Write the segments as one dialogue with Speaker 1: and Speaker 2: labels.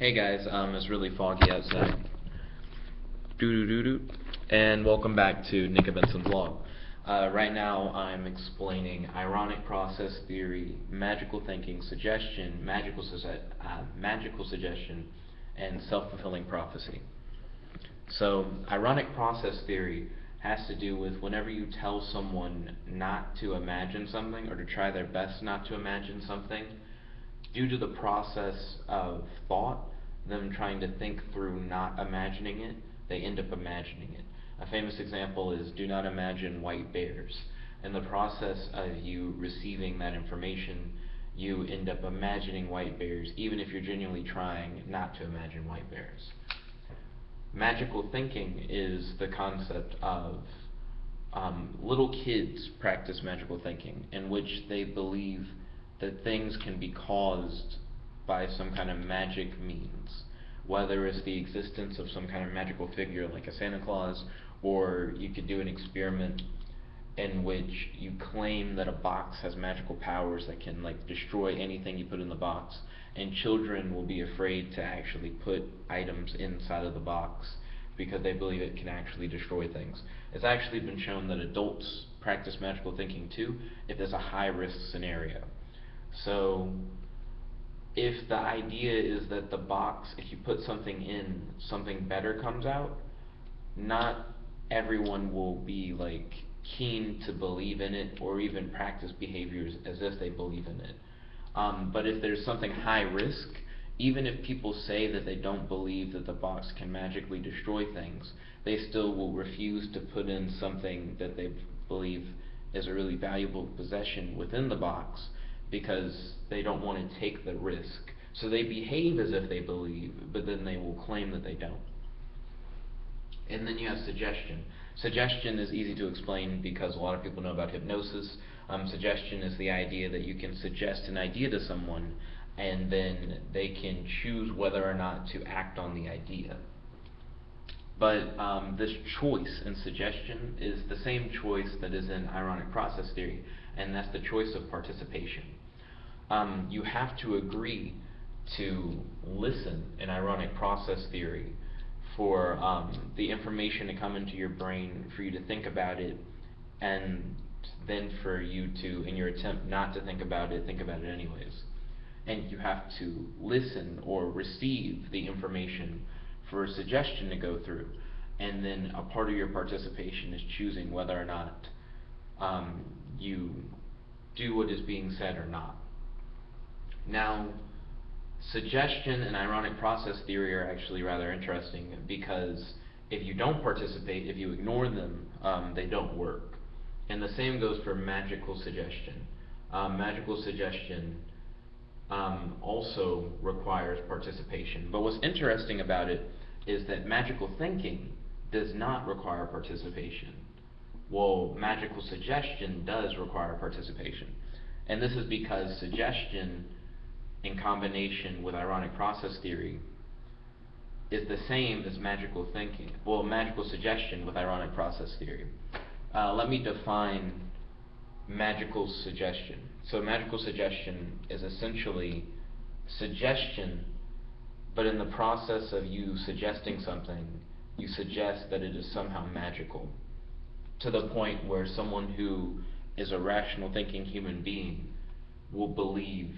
Speaker 1: Hey guys, it's really foggy outside. Doo doo doo doo. And welcome back to Nickabenson's vlog. Right now I'm explaining ironic process theory, magical thinking, suggestion, magical suggestion, and self-fulfilling prophecy. So, ironic process theory has to do with whenever you tell someone not to imagine something or to try their best not to imagine something, due to the process of thought, them trying to think through not imagining it, they end up imagining it. A famous example is do not imagine white bears. In the process of you receiving that information, you end up imagining white bears, even if you're genuinely trying not to imagine white bears. Magical thinking is the concept of little kids practice magical thinking, in which they believe that things can be caused by some kind of magic means, whether it's the existence of some kind of magical figure like a Santa Claus, or you could do an experiment in which you claim that a box has magical powers that can destroy anything you put in the box, and children will be afraid to actually put items inside of the box because they believe it can actually destroy things. It's actually been shown that adults practice magical thinking too if there's a high risk scenario. So if the idea is that the box, if you put something in, something better comes out, not everyone will be keen to believe in it or even practice behaviors as if they believe in it. But if there's something high risk, even if people say that they don't believe that the box can magically destroy things, they still will refuse to put in something that they believe is a really valuable possession within the box because they don't want to take the risk. So they behave as if they believe, but then they will claim that they don't. And then you have suggestion. Suggestion is easy to explain because a lot of people know about hypnosis. Suggestion is the idea that you can suggest an idea to someone and then they can choose whether or not to act on the idea. But this choice in suggestion is the same choice that is in ironic process theory, and that's the choice of participation. You have to agree to listen in ironic process theory for the information to come into your brain, for you to think about it, and then for you to, in your attempt not to think about it anyways. And you have to listen or receive the information for a suggestion to go through, and then a part of your participation is choosing whether or not you do what is being said or not. Now, suggestion and ironic process theory are actually rather interesting because if you don't participate, if you ignore them, they don't work. And the same goes for magical suggestion. Magical suggestion also requires participation. But what's interesting about it is that magical thinking does not require participation. Well, magical suggestion does require participation. And this is because suggestion in combination with ironic process theory is the same as magical thinking. Well, magical suggestion with ironic process theory. Let me define magical suggestion. So magical suggestion is essentially suggestion, but in the process of you suggesting something, you suggest that it is somehow magical, to the point where someone who is a rational thinking human being will believe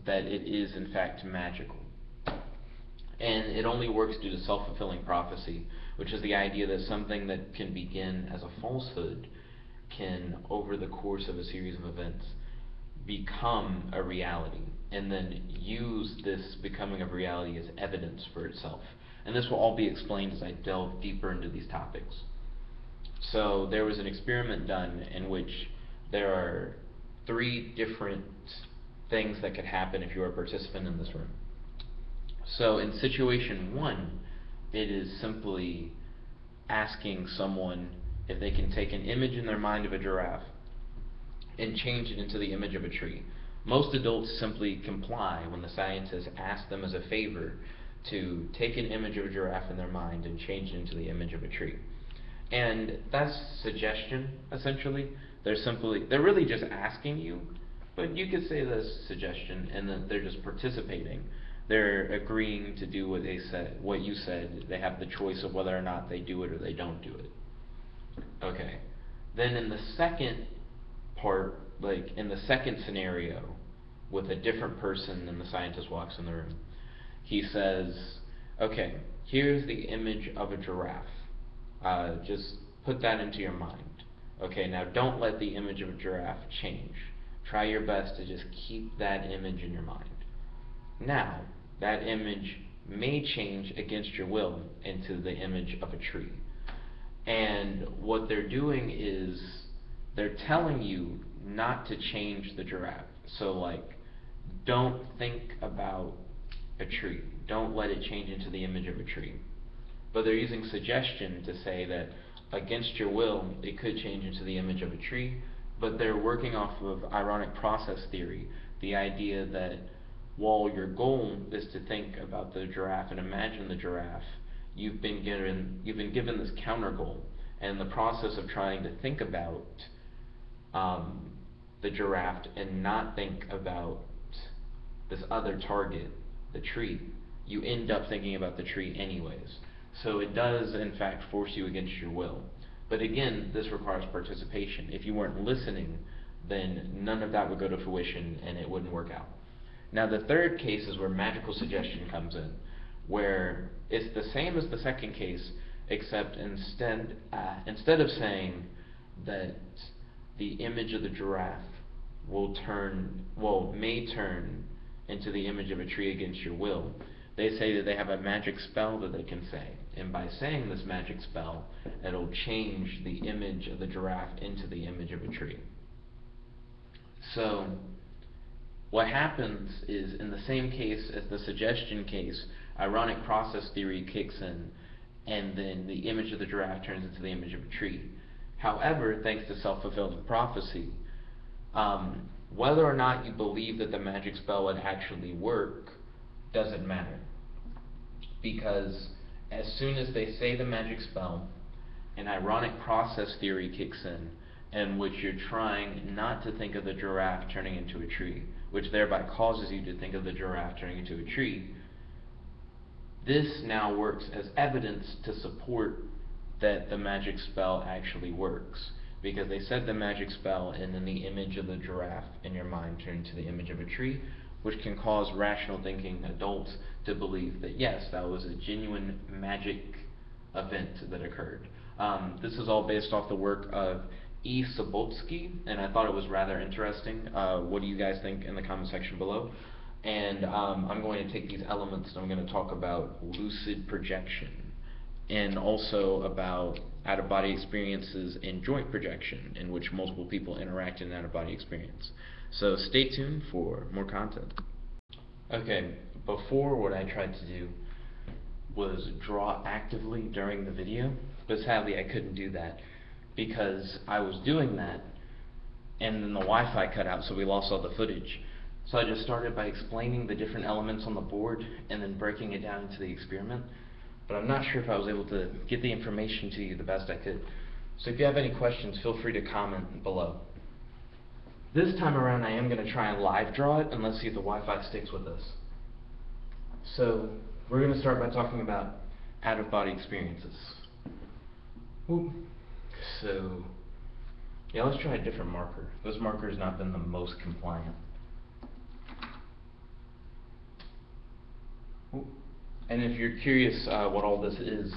Speaker 1: that it is in fact magical. And it only works due to self-fulfilling prophecy, which is the idea that something that can begin as a falsehood can, over the course of a series of events, become a reality, and then use this becoming of reality as evidence for itself. And this will all be explained as I delve deeper into these topics. So there was an experiment done in which there are 3 different things that could happen if you are a participant in this room. So in situation 1, it is simply asking someone if they can take an image in their mind of a giraffe and change it into the image of a tree. Most adults simply comply when the scientists ask them as a favor to take an image of a giraffe in their mind and change it into the image of a tree. And that's suggestion, essentially. They're really just asking you, but you could say that's suggestion and that they're just participating. they're agreeing to do what they said, what you said. They have the choice of whether or not they do it or they don't do it. Okay. Then in the second part, like in the second scenario, with a different person and the scientist walks in the room, he says, okay, here's the image of a giraffe. Just put that into your mind. Okay, now don't let the image of a giraffe change. Try your best to just keep that image in your mind. Now, that image may change against your will into the image of a tree. And what they're doing is they're telling you not to change the giraffe. So like, don't think about a tree. Don't let it change into the image of a tree. But they're using suggestion to say that against your will, it could change into the image of a tree, but they're working off of ironic process theory, the idea that while your goal is to think about the giraffe and imagine the giraffe, you've been given this counter goal, and the process of trying to think about the giraffe and not think about this other target, the tree, you end up thinking about the tree anyways. So it does, in fact, force you against your will. But again, this requires participation. If you weren't listening, then none of that would go to fruition and it wouldn't work out. Now, the third case is where magical suggestion comes in, where it's the same as the second case, except instead of saying that the image of the giraffe may turn into the image of a tree against your will, they say that they have a magic spell that they can say. And by saying this magic spell, it'll change the image of the giraffe into the image of a tree. So, what happens is, in the same case as the suggestion case, ironic process theory kicks in, and then the image of the giraffe turns into the image of a tree. However, thanks to self-fulfilling prophecy, whether or not you believe that the magic spell would actually work doesn't matter. Because as soon as they say the magic spell, an ironic process theory kicks in which you're trying not to think of the giraffe turning into a tree, which thereby causes you to think of the giraffe turning into a tree. This now works as evidence to support that the magic spell actually works. Because they said the magic spell, and then the image of the giraffe in your mind turned to the image of a tree, which can cause rational thinking adults to believe that yes, that was a genuine magic event that occurred. This is all based off the work of E. Sobotsky, and I thought it was rather interesting. What do you guys think in the comment section below? And I'm going to take these elements and I'm going to talk about lucid projection, and also about out-of-body experiences and joint projection, in which multiple people interact in an out-of-body experience. So stay tuned for more content. Okay, before what I tried to do was draw actively during the video, but sadly I couldn't do that because I was doing that and then the Wi-Fi cut out, so we lost all the footage. So I just started by explaining the different elements on the board and then breaking it down into the experiment. But I'm not sure if I was able to get the information to you the best I could. So if you have any questions, feel free to comment below. This time around I am going to try and live draw it, and let's see if the Wi-Fi sticks with us. So we're going to start by talking about out-of-body experiences. Ooh. So yeah, let's try a different marker. This marker has not been the most compliant. Ooh. And if you're curious what all this is,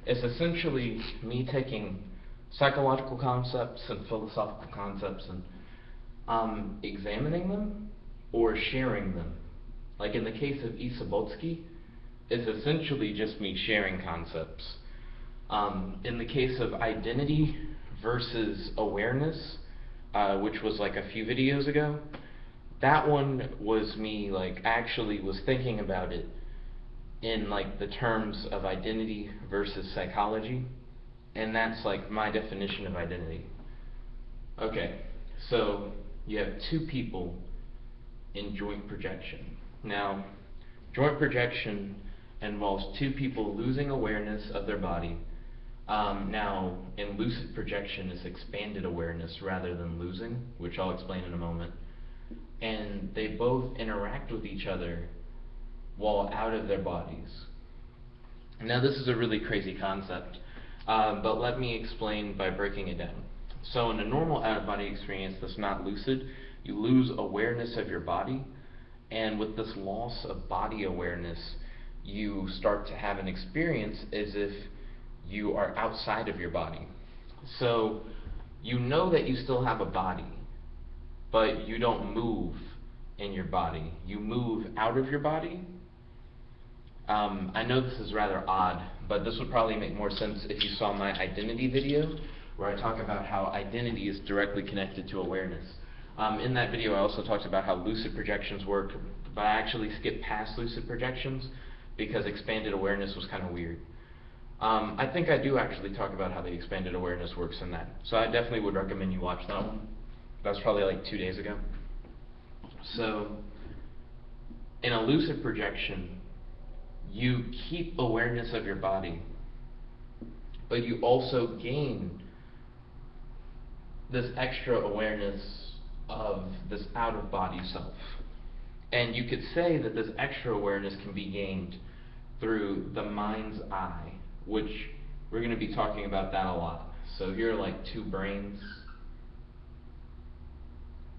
Speaker 1: it's essentially me taking psychological concepts and philosophical concepts and examining them or sharing them. Like in the case of E. Sobotsky, it's essentially just me sharing concepts. In the case of identity versus awareness, which was like a few videos ago, that one was me actually was thinking about it in the terms of identity versus psychology, and that's my definition of identity. Okay, so you have two people in joint projection. Now, joint projection involves two people losing awareness of their body. Now, in lucid projection, it's expanded awareness rather than losing, which I'll explain in a moment. And they both interact with each other while out of their bodies. Now this is a really crazy concept, but let me explain by breaking it down. So in a normal out-of-body experience that's not lucid, you lose awareness of your body, and with this loss of body awareness, you start to have an experience as if you are outside of your body. So you know that you still have a body, but you don't move in your body. You move out of your body. I know this is rather odd, but this would probably make more sense if you saw my identity video, where I talk about how identity is directly connected to awareness. In that video I also talked about how lucid projections work, but I actually skipped past lucid projections because expanded awareness was kind of weird. I think I do actually talk about how the expanded awareness works in that, so I definitely would recommend you watch that one. That was probably like 2 days ago. So, in a lucid projection, you keep awareness of your body, but you also gain this extra awareness of this out-of-body self. And you could say that this extra awareness can be gained through the mind's eye, which we're going to be talking about that a lot. So here are like two brains,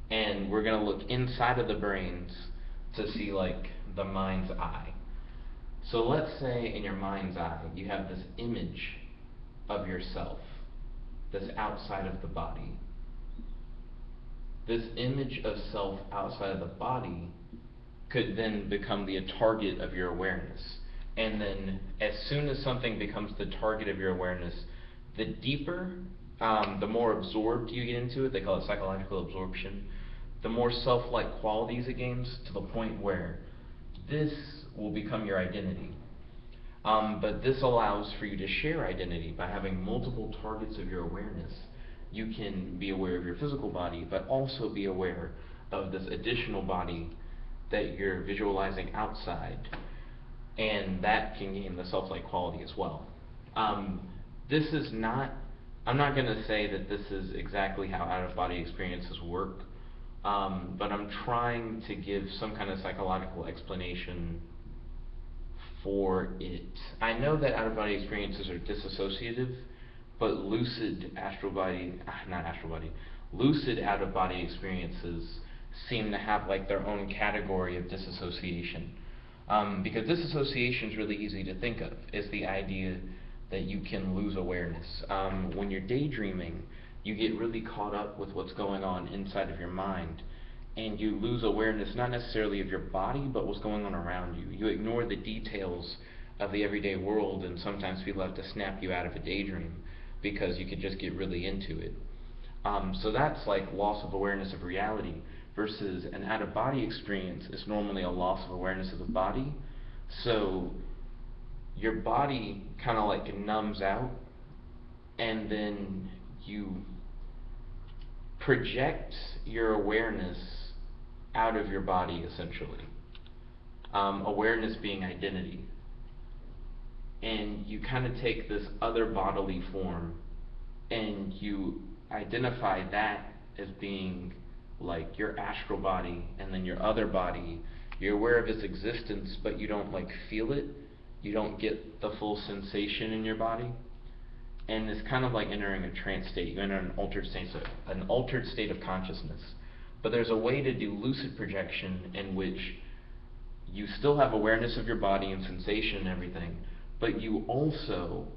Speaker 1: and we're going to look inside of the brains to see like the mind's eye. So let's say in your mind's eye you have this image of yourself that's outside of the body. This image of self outside of the body could then become the target of your awareness. And then as soon as something becomes the target of your awareness, the deeper, the more absorbed you get into it, they call it psychological absorption, the more self-like qualities it gains, to the point where this will become your identity. But this allows for you to share identity by having multiple targets of your awareness. You can be aware of your physical body, but also be aware of this additional body that you're visualizing outside, and that can gain the self-like quality as well. This is not, I'm not going to say that this is exactly how out-of-body experiences work, but I'm trying to give some kind of psychological explanation for it. I know that out-of-body experiences are dissociative, but lucid lucid out-of-body experiences seem to have like their own category of disassociation. Because disassociation is really easy to think of. It's the idea that you can lose awareness. When you're daydreaming, you get really caught up with what's going on inside of your mind, and you lose awareness not necessarily of your body, but what's going on around you. You ignore the details of the everyday world, and sometimes people have to snap you out of a daydream because you could just get really into it. So that's like loss of awareness of reality, versus an out-of-body experience is normally a loss of awareness of the body. So your body kind of like numbs out, and then you project your awareness out of your body, essentially. Awareness being identity. And you kind of take this other bodily form and you identify that as being like your astral body, and then your other body, you're aware of its existence, but you don't like feel it. You don't get the full sensation in your body. And it's kind of like entering a trance state. You enter an altered state of consciousness. But there's a way to do lucid projection in which you still have awareness of your body and sensation and everything, but you also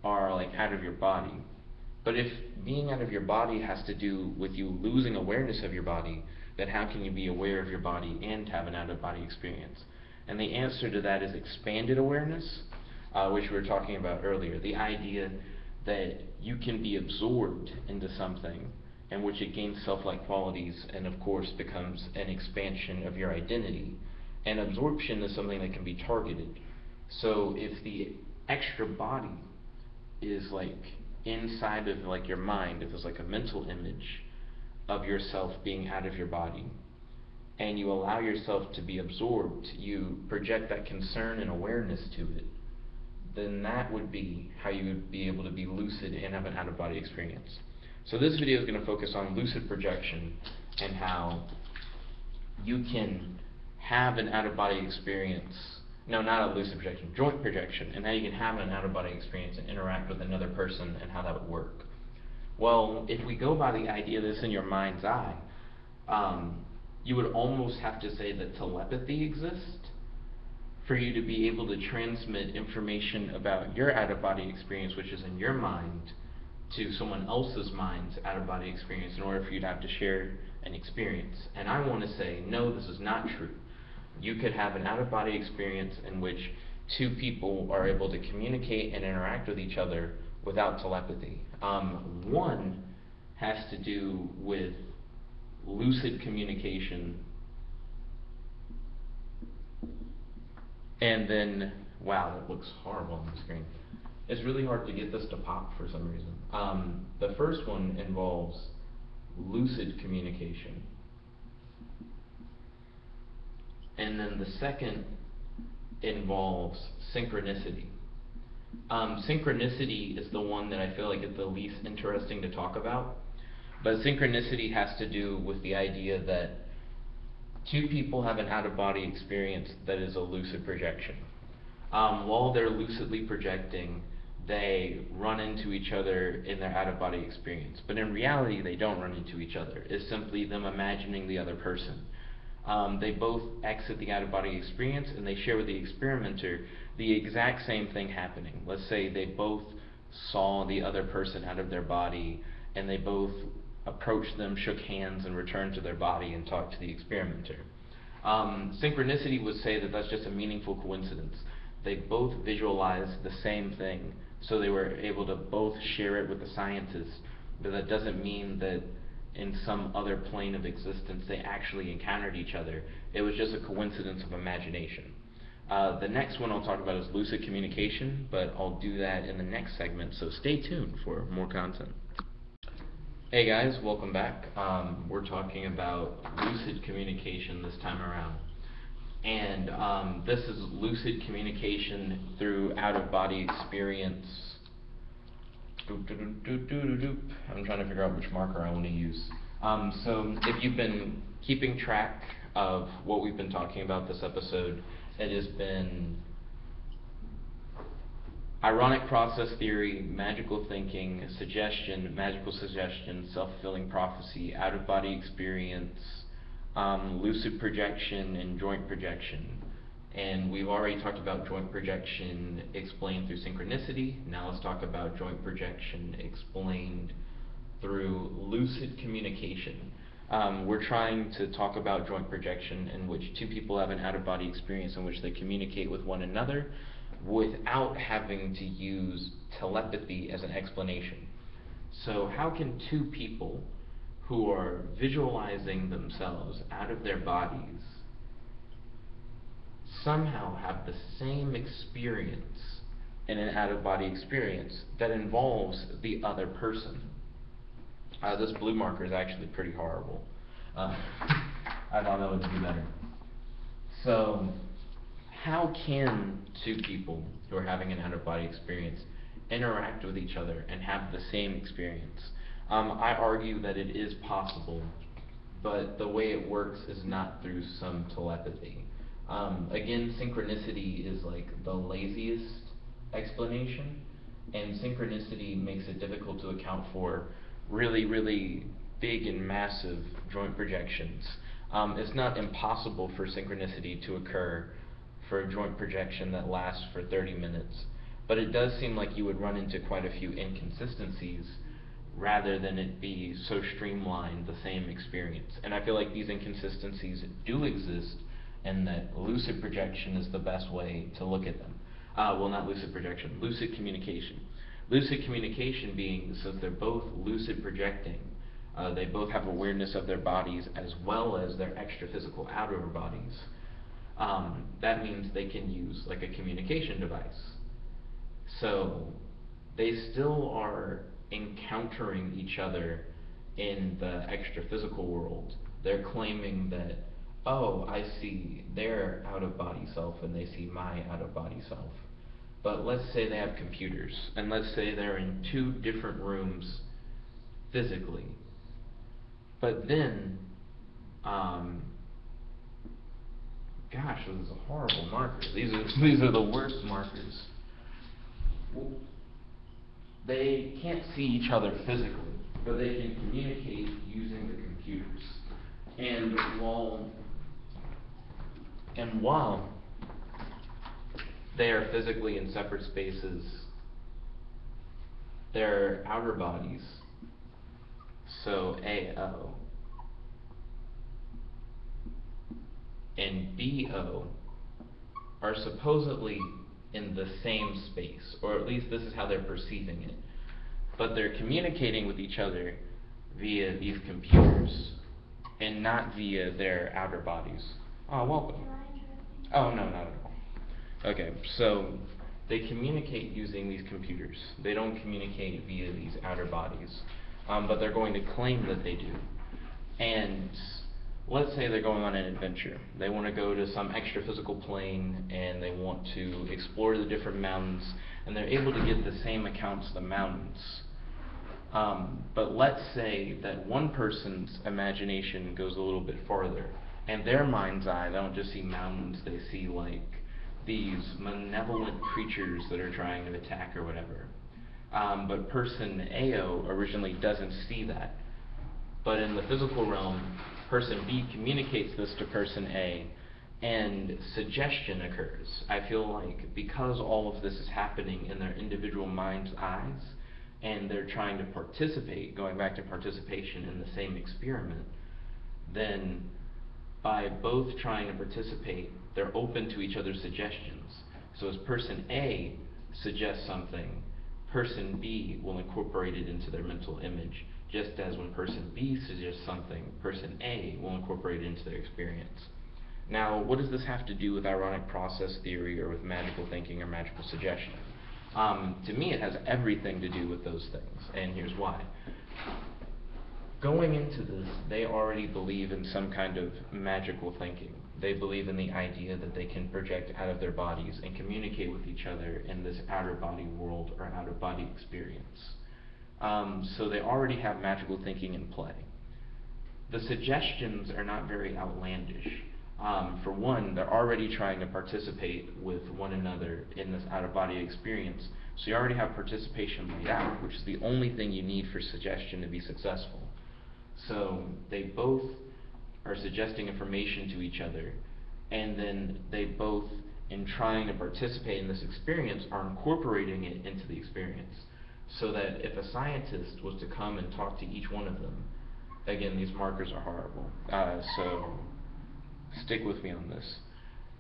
Speaker 1: are like out of your body. But if being out of your body has to do with you losing awareness of your body, then how can you be aware of your body and have an out-of-body experience? And the answer to that is expanded awareness, which we were talking about earlier. The idea that you can be absorbed into something, in which it gains self-like qualities and of course becomes an expansion of your identity. And absorption is something that can be targeted. So if the extra body is like inside of like your mind, if there's like a mental image of yourself being out of your body, and you allow yourself to be absorbed, you project that concern and awareness to it, then that would be how you would be able to be lucid and have an out-of-body experience. So this video is going to focus on lucid projection and how you can have an out-of-body experience no, not a lucid projection, joint projection, and how you can have an out-of-body experience and interact with another person and how that would work. Well, if we go by the idea of this in your mind's eye, you would almost have to say that telepathy exists for you to be able to transmit information about your out-of-body experience, which is in your mind, to someone else's mind's out-of-body experience in order for you to have to share an experience. And I want to say, no, this is not true. You could have an out-of-body experience in which two people are able to communicate and interact with each other without telepathy. One has to do with lucid communication, and then, wow, that looks horrible on the screen. It's really hard to get this to pop for some reason. The first one involves lucid communication, and then the second involves synchronicity. Synchronicity is the one that I feel like is the least interesting to talk about, but synchronicity has to do with the idea that two people have an out-of-body experience that is a lucid projection. While they're lucidly projecting, they run into each other in their out-of-body experience. But in reality, they don't run into each other. It's simply them imagining the other person. They both exit the out-of-body experience, and they share with the experimenter the exact same thing happening. Let's say they both saw the other person out of their body, and they both approached them, shook hands, and returned to their body and talked to the experimenter. Synchronicity would say that that's just a meaningful coincidence. They both visualized the same thing, so they were able to both share it with the scientists, but that doesn't mean that in some other plane of existence they actually encountered each other. It was just a coincidence of imagination. The next one I'll talk about is lucid communication, but I'll do that in the next segment, so stay tuned for more content. Hey guys, welcome back. We're talking about lucid communication this time around. And this is lucid communication through out-of-body experience. I'm trying to figure out which marker I want to use. So if you've been keeping track of what we've been talking about this episode, it has been ironic process theory, magical thinking, suggestion, magical suggestion, self-fulfilling prophecy, out-of-body experience, lucid projection, and joint projection. And we've already talked about joint projection explained through synchronicity. Now let's talk about joint projection explained through lucid communication. We're trying to talk about joint projection in which two people have an out-of-body experience in which they communicate with one another without having to use telepathy as an explanation. So how can two people who are visualizing themselves out of their bodies somehow have the same experience in an out-of-body experience that involves the other person? This blue marker is actually pretty horrible. I thought that would be better. So, how can two people who are having an out-of-body experience interact with each other and have the same experience? I argue that it is possible, but the way it works is not through some telepathy. Again, synchronicity is like the laziest explanation, and synchronicity makes it difficult to account for really, really big and massive joint projections. It's not impossible for synchronicity to occur for a joint projection that lasts for 30 minutes, but it does seem like you would run into quite a few inconsistencies rather than it be so streamlined, the same experience. And I feel like these inconsistencies do exist, and that lucid projection is the best way to look at them. Well, not lucid projection, lucid communication. Lucid communication being, since they're both lucid projecting, they both have awareness of their bodies as well as their extra-physical outer bodies. That means they can use like a communication device. So they still are encountering each other in the extra-physical world. They're claiming that, oh, I see their out-of-body self and they see my out-of-body self. But let's say they have computers, and let's say they're in two different rooms physically. But then, Gosh, this is a horrible marker. These are the worst markers. Well, they can't see each other physically, but they can communicate using the computers. And while they are physically in separate spaces, their outer bodies, so AO and BO, are supposedly in the same space, or at least this is how they're perceiving it. But they're communicating with each other via these computers and not via their outer bodies. Oh, welcome. Oh, no, not at all. Okay, so they communicate using these computers. They don't communicate via these outer bodies, but they're going to claim that they do. And let's say they're going on an adventure. They want to go to some extra physical plane and they want to explore the different mountains, and they're able to get the same accounts of the mountains. But let's say that one person's imagination goes a little bit farther, and their mind's eye, they don't just see mountains, they see like these malevolent creatures that are trying to attack or whatever. But person AO originally doesn't see that. But in the physical realm, person B communicates this to person A, and suggestion occurs. I feel like because all of this is happening in their individual mind's eyes, and they're trying to participate, going back to participation in the same experiment, then by both trying to participate, they're open to each other's suggestions. So as person A suggests something, person B will incorporate it into their mental image, just as when person B suggests something, person A will incorporate it into their experience. Now, what does this have to do with ironic process theory or with magical thinking or magical suggestion? To me, it has everything to do with those things, and here's why. Going into this, they already believe in some kind of magical thinking. They believe in the idea that they can project out of their bodies and communicate with each other in this outer body world or outer body experience. So they already have magical thinking in play. The suggestions are not very outlandish. For one, they're already trying to participate with one another in this out-of-body experience, so you already have participation laid out, which is the only thing you need for suggestion to be successful. So they both are suggesting information to each other, and then they both, in trying to participate in this experience, are incorporating it into the experience. So that if a scientist was to come and talk to each one of them, again, these markers are horrible, so stick with me on this.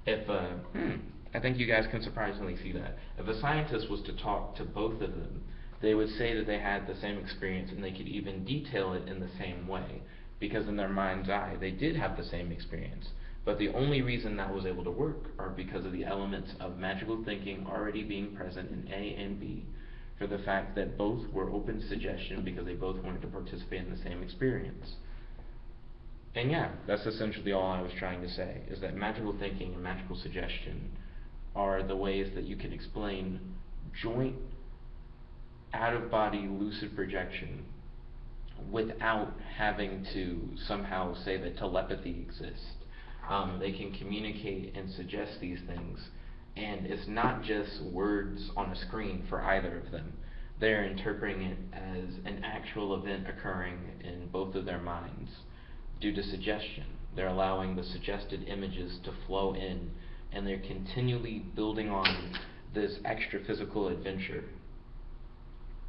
Speaker 1: If I think you guys can surprisingly see that. If a scientist was to talk to both of them, they would say that they had the same experience, and they could even detail it in the same way, because in their mind's eye, they did have the same experience. But the only reason that was able to work are because of the elements of magical thinking already being present in A and B, for the fact that both were open to suggestion because they both wanted to participate in the same experience. And yeah, that's essentially all I was trying to say, is that magical thinking and magical suggestion are the ways that you can explain joint out-of-body lucid projection without having to somehow say that telepathy exists. They can communicate and suggest these things, and it's not just words on a screen for either of them. They're interpreting it as an actual event occurring in both of their minds due to suggestion. They're allowing the suggested images to flow in, and they're continually building on this extra physical adventure.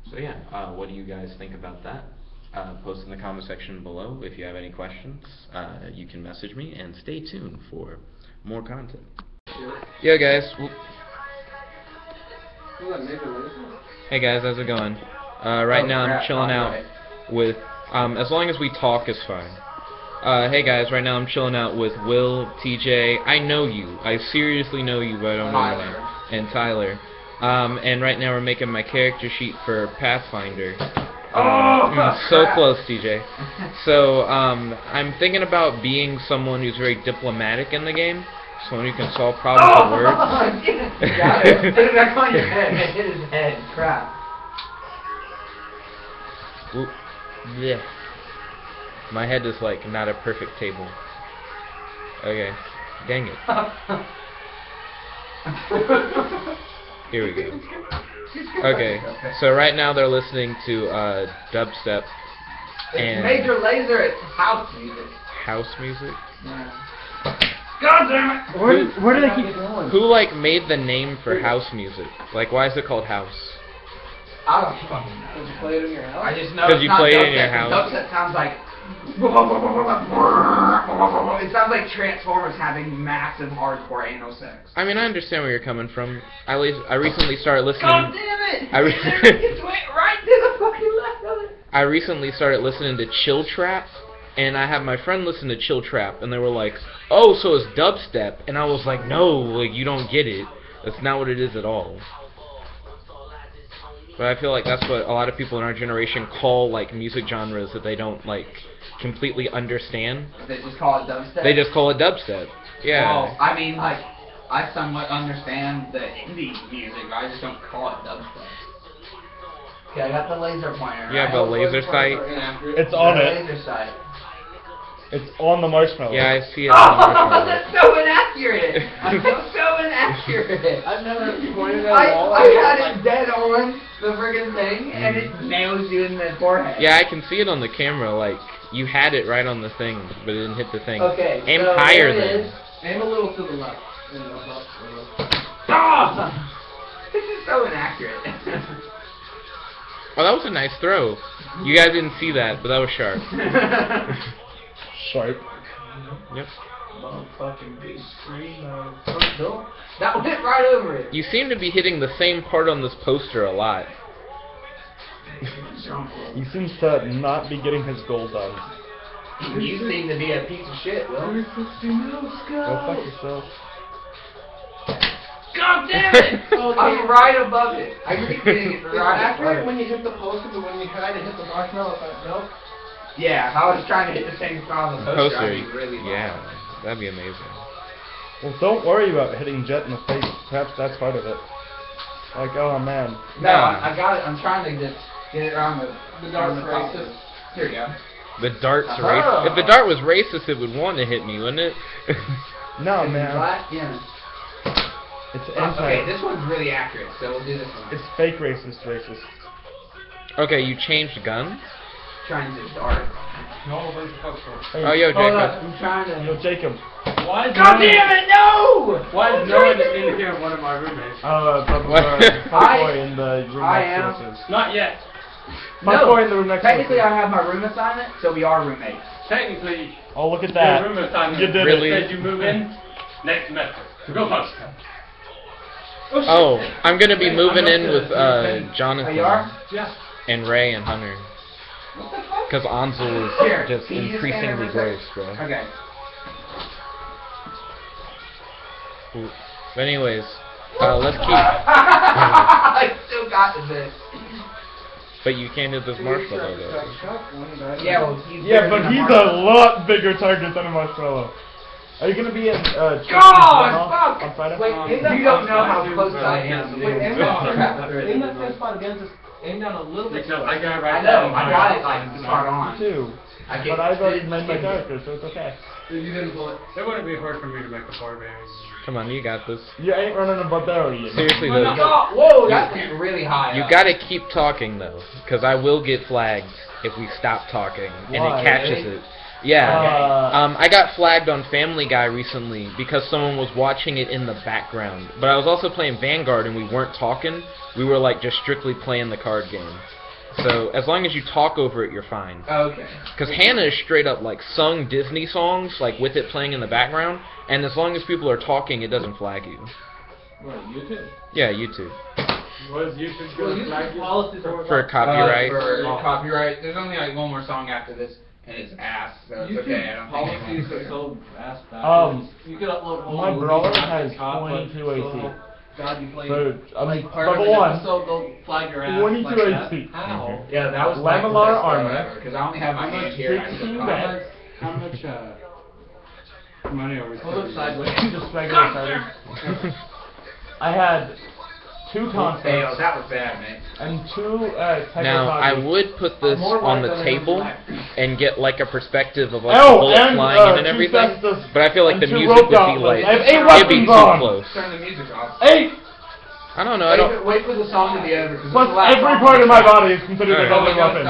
Speaker 1: So yeah, what do you guys think about that? Post in the comment section below. If you have any questions, you can message me, and stay tuned for more content. Yo guys. Hey guys, how's it going? Right now I'm chilling out with, as long as we talk is fine. Hey guys, right now I'm chilling out with Will, TJ, I know you, I seriously know you, but I don't know your name, and Tyler. And right now we're making my character sheet for Pathfinder. So close, TJ. So, I'm thinking about being someone who's very diplomatic in the game, someone who can solve problems with words.
Speaker 2: Got it. Hit it back on your head. It hit his head. Crap.
Speaker 1: Oop. Yeah. My head is like not a perfect table. Okay. Dang it. Here we go. Okay, so right now they're listening to dubstep and
Speaker 2: Major Lazer, it's house music.
Speaker 1: house music.
Speaker 2: Yeah. God damn it!
Speaker 3: Where do they keep going?
Speaker 1: Who like made the name for house music? Like, why is it called house?
Speaker 2: I don't fucking know.
Speaker 3: Did you play it in your house?
Speaker 2: I just know
Speaker 1: 'Cause
Speaker 2: it's
Speaker 1: you
Speaker 2: not
Speaker 1: play it in
Speaker 2: dubstep.
Speaker 1: your house.
Speaker 2: Dubstep sounds like. It sounds like Transformers having massive hardcore anal sex.
Speaker 1: I mean, I understand where you're coming from. I recently started listening.
Speaker 2: God damn it!
Speaker 1: I re-
Speaker 2: It went right to the fucking left of it.
Speaker 1: I recently started listening to Chill Trap, and I had my friend listen to Chill Trap, and they were like, "Oh, so it's dubstep," and I was like, "No, like you don't get it. That's not what it is at all." But I feel like that's what a lot of people in our generation call like music genres that they don't like completely understand.
Speaker 2: They just call it dubstep?
Speaker 1: They just call it dubstep. Yeah.
Speaker 2: Well, I mean, like, I somewhat understand the indie music, but I just don't call it dubstep. Okay, I got the laser pointer.
Speaker 1: You have a laser sight?
Speaker 4: It's on it.
Speaker 2: Laser sight.
Speaker 4: It's on the marshmallow.
Speaker 1: Yeah, I see it. On the
Speaker 2: Oh,
Speaker 1: marshmallow.
Speaker 2: that's so inaccurate! That's so inaccurate!
Speaker 3: I've never pointed at a wall.
Speaker 2: I had it dead on the friggin' thing, and it nails you in the forehead.
Speaker 1: Yeah, I can see it on the camera. Like you had it right on the thing, but it didn't hit the thing.
Speaker 2: Okay,
Speaker 1: Aim
Speaker 2: so
Speaker 1: higher
Speaker 2: there it
Speaker 1: then.
Speaker 2: is.
Speaker 3: Aim a little to the left.
Speaker 2: Ah! This is so inaccurate.
Speaker 1: Oh, that was a nice throw. You guys didn't see that, but that was sharp.
Speaker 4: Sharp.
Speaker 1: Yep.
Speaker 3: Motherfucking big screen.
Speaker 2: That went right over it.
Speaker 1: You seem to be hitting the same part on this poster a lot.
Speaker 4: He seems to not be getting his goal done.
Speaker 2: You seem to be a piece of shit, Will.
Speaker 4: Go fuck yourself.
Speaker 2: God damn it! I'm right above it. I keep hitting it
Speaker 3: It's
Speaker 2: right
Speaker 3: accurate
Speaker 2: above
Speaker 3: when
Speaker 2: it.
Speaker 3: you hit the poster, but when you try to hit the marshmallow, no.
Speaker 2: Yeah, if I was trying to hit the same spot on the poster, I'd be really low.
Speaker 1: Yeah, that'd be amazing.
Speaker 4: Well, don't worry about hitting Jet in the face. Perhaps that's part of it. Like, oh man.
Speaker 2: No, I got it. I'm trying to just get it around the
Speaker 3: dart's
Speaker 2: top.
Speaker 3: racist.
Speaker 2: Here you go.
Speaker 1: The dart's
Speaker 2: Oh.
Speaker 1: racist. If the dart was racist, it would want to hit me, wouldn't it?
Speaker 4: No,
Speaker 2: Is it
Speaker 4: man.
Speaker 2: black? Yeah.
Speaker 4: It's anti.
Speaker 2: Okay, this one's really accurate, so we'll do this one.
Speaker 4: It's fake racist.
Speaker 1: Okay, you changed guns?
Speaker 2: Trying to dart.
Speaker 3: No, where's the poster?
Speaker 4: Hey,
Speaker 1: Oh, yo,
Speaker 2: Hold up,
Speaker 1: Jacob.
Speaker 2: I'm trying to.
Speaker 4: Yo, Jacob.
Speaker 3: Why is
Speaker 2: God damn it, no!
Speaker 3: Why is no one in here one of my roommates?
Speaker 4: My boy in the room
Speaker 2: I
Speaker 4: next
Speaker 2: am.
Speaker 4: to us is.
Speaker 3: Not yet.
Speaker 4: My boy in the room next to us
Speaker 2: Technically,
Speaker 4: is.
Speaker 2: I have my room assignment, so we are roommates.
Speaker 3: Technically,
Speaker 4: Oh, look at that.
Speaker 3: your room assignment
Speaker 4: You did
Speaker 1: Really?
Speaker 3: says you move in next semester. So go fuck yourself.
Speaker 1: Oh, I'm gonna be moving in with
Speaker 2: Oh, you
Speaker 1: Jonathan
Speaker 2: are?
Speaker 3: Yeah.
Speaker 1: and Ray and Hunter.
Speaker 2: What the fuck?
Speaker 1: Because Ansel
Speaker 2: Here,
Speaker 1: is just
Speaker 2: can you stand
Speaker 1: increasingly
Speaker 2: there for a
Speaker 1: gross,
Speaker 2: sec?
Speaker 1: bro.
Speaker 2: Okay.
Speaker 1: But anyways, let's keep.
Speaker 2: I still got this.
Speaker 1: But you can't hit this marshmallow though.
Speaker 2: Yeah, well, he's
Speaker 4: Yeah,
Speaker 2: bigger
Speaker 4: but
Speaker 2: than
Speaker 4: he's
Speaker 2: Marshall.
Speaker 4: a lot bigger target than a marshmallow. Are you gonna be in
Speaker 2: God,
Speaker 4: on
Speaker 2: fuck!
Speaker 4: Friday?
Speaker 3: Wait,
Speaker 2: You don't know how close I am.
Speaker 3: Wait, aim
Speaker 2: I
Speaker 3: that same spot again, just aim down a little bit.
Speaker 5: I got it right
Speaker 2: know, I got it like spot on.
Speaker 4: Too.
Speaker 2: I
Speaker 4: But I've already made my character, so it's okay.
Speaker 5: You didn't pull it. It wouldn't be hard for me to make a barbarian.
Speaker 1: Come on, you got this.
Speaker 4: You ain't running a barbarian.
Speaker 1: Seriously
Speaker 2: Oh,
Speaker 1: though,
Speaker 2: no. Whoa, that went really high.
Speaker 1: you
Speaker 2: up.
Speaker 1: gotta keep talking though, because I will get flagged if we stop talking and
Speaker 4: Why?
Speaker 1: it catches
Speaker 2: Really?
Speaker 1: it. Yeah.
Speaker 4: Okay.
Speaker 1: I got flagged on Family Guy recently because someone was watching it in the background. But I was also playing Vanguard and we weren't talking. We were like just strictly playing the card game. So as long as you talk over it, you're fine.
Speaker 2: Okay.
Speaker 1: Because Hannah is straight up like sung Disney songs, like with it playing in the background. And as long as people are talking, it doesn't flag you.
Speaker 3: What, YouTube?
Speaker 1: Yeah, YouTube.
Speaker 5: Was YouTube going to flag you?
Speaker 3: Policies
Speaker 1: For copyright.
Speaker 2: For copyright. There's only like one more song after this, and it's ass, so it's okay. I don't
Speaker 3: policies
Speaker 2: think
Speaker 3: are
Speaker 2: it's
Speaker 3: so ass backwards. You could upload
Speaker 4: my
Speaker 3: movies
Speaker 4: brother
Speaker 3: on
Speaker 4: has
Speaker 3: TikTok, but
Speaker 4: 22 AC.
Speaker 3: so, God, you played
Speaker 4: So,
Speaker 3: like part of
Speaker 4: level
Speaker 3: an
Speaker 4: 1,
Speaker 3: episode, go flag your ass
Speaker 4: 22
Speaker 3: like that.
Speaker 4: HP.
Speaker 3: How?
Speaker 2: Yeah, that was
Speaker 4: Laminar
Speaker 2: like the best
Speaker 4: armor.
Speaker 2: throw ever, because I only have my hand here. I
Speaker 4: 16
Speaker 2: just
Speaker 4: back.
Speaker 5: How much money are we
Speaker 3: Hold up
Speaker 5: spending?
Speaker 3: sideways.
Speaker 4: Just regular starters. I had 2
Speaker 2: Fail.
Speaker 4: concepts,
Speaker 2: That was bad, man.
Speaker 4: and 2 type
Speaker 1: Now,
Speaker 4: of
Speaker 1: I
Speaker 4: hobbies.
Speaker 1: would put this
Speaker 4: More
Speaker 1: on the
Speaker 4: light than
Speaker 1: table
Speaker 4: black.
Speaker 1: and get like a perspective of like
Speaker 4: Oh,
Speaker 1: the bullet
Speaker 4: and,
Speaker 1: flying in and
Speaker 4: 2
Speaker 1: everything,
Speaker 4: cestus
Speaker 1: but I feel like
Speaker 4: and
Speaker 1: the
Speaker 4: 2
Speaker 1: music
Speaker 4: rope
Speaker 1: would be
Speaker 4: gauntlets.
Speaker 1: like,
Speaker 4: I have 8
Speaker 1: it'd be
Speaker 4: weapons
Speaker 1: too
Speaker 4: on.
Speaker 1: close.
Speaker 2: Turn the music off.
Speaker 4: 8!
Speaker 1: I don't know, I don't...
Speaker 2: Wait for the song to be over. 'cause
Speaker 4: Plus
Speaker 2: this is the last
Speaker 4: every
Speaker 2: song.
Speaker 4: part of my body is considered a
Speaker 1: Alright.
Speaker 4: deadly weapon.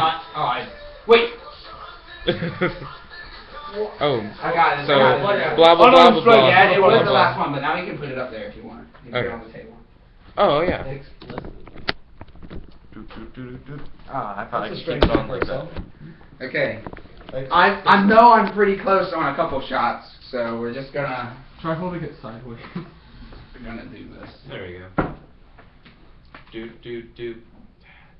Speaker 2: Wait.
Speaker 1: Oh,
Speaker 2: I got it.
Speaker 1: so,
Speaker 2: I got it.
Speaker 1: blah blah blah blah blah.
Speaker 2: Yeah, it was
Speaker 1: blah,
Speaker 2: the
Speaker 1: blah.
Speaker 2: last one, but now you can put it up there if you want. You can put it on the table.
Speaker 1: Oh, yeah.
Speaker 3: Ah,
Speaker 1: I thought I could keep it on like that.
Speaker 2: Okay. I know I'm pretty close on a couple shots, so we're just gonna
Speaker 3: Try holding it sideways.
Speaker 2: we're gonna do this.
Speaker 1: There you go. Do.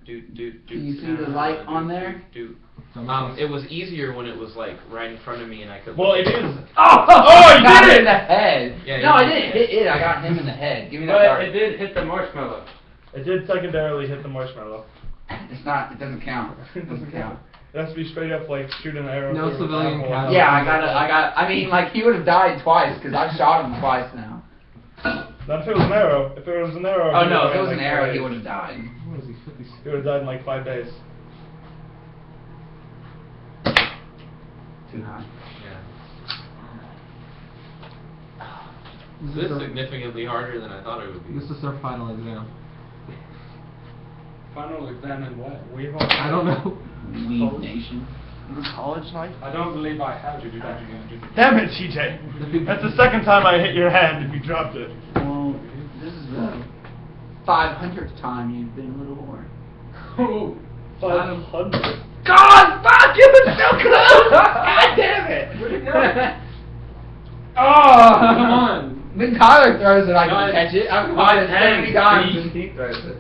Speaker 2: Can you see the light on there?
Speaker 1: It was easier when it was like right in front of me and I could.
Speaker 4: Well, it is.
Speaker 2: Oh,
Speaker 4: you
Speaker 2: got
Speaker 4: did
Speaker 2: him
Speaker 4: it!
Speaker 2: in the head.
Speaker 1: Yeah,
Speaker 2: no,
Speaker 1: you
Speaker 2: I
Speaker 1: did
Speaker 2: didn't hit it. I got him in the head. Give me that
Speaker 5: But
Speaker 2: dart.
Speaker 5: it did hit the marshmallow.
Speaker 4: It did secondarily hit the marshmallow.
Speaker 2: It's not. It doesn't count. It doesn't count.
Speaker 4: It has to be straight up like shoot an arrow.
Speaker 3: No
Speaker 4: through
Speaker 3: civilian
Speaker 4: apple.
Speaker 3: casualty.
Speaker 2: Yeah, I mean, like he would have died twice because I've shot him twice now.
Speaker 4: Not if it was an arrow. If it was an arrow.
Speaker 2: Oh
Speaker 4: he
Speaker 2: no,
Speaker 4: would've
Speaker 2: if it
Speaker 4: died
Speaker 2: was
Speaker 4: in
Speaker 2: an
Speaker 4: like
Speaker 2: arrow,
Speaker 4: 5
Speaker 2: he
Speaker 4: days.
Speaker 2: would have died.
Speaker 3: What is he, 56?
Speaker 4: He would have died in like 5 days.
Speaker 2: Too high.
Speaker 1: This is significantly harder than I thought it would be.
Speaker 3: This is our final exam.
Speaker 5: Final exam in what?
Speaker 4: We've
Speaker 3: I don't know.
Speaker 2: Weed Nation.
Speaker 4: college life.
Speaker 5: I don't believe I have.
Speaker 4: Damn it, TJ! That's the second time I hit your hand if you dropped it.
Speaker 2: Well, this is the 500th time you've been a little whore.
Speaker 4: 500.
Speaker 2: God, fuck, you were so close! God damn it!
Speaker 5: Where'd it go?
Speaker 2: Oh,
Speaker 5: Come on.
Speaker 2: When Tyler throws it, I can
Speaker 5: No,
Speaker 2: catch it. I've
Speaker 5: it's
Speaker 2: caught it
Speaker 5: not
Speaker 2: 70 times
Speaker 5: hands,
Speaker 2: and he throws it.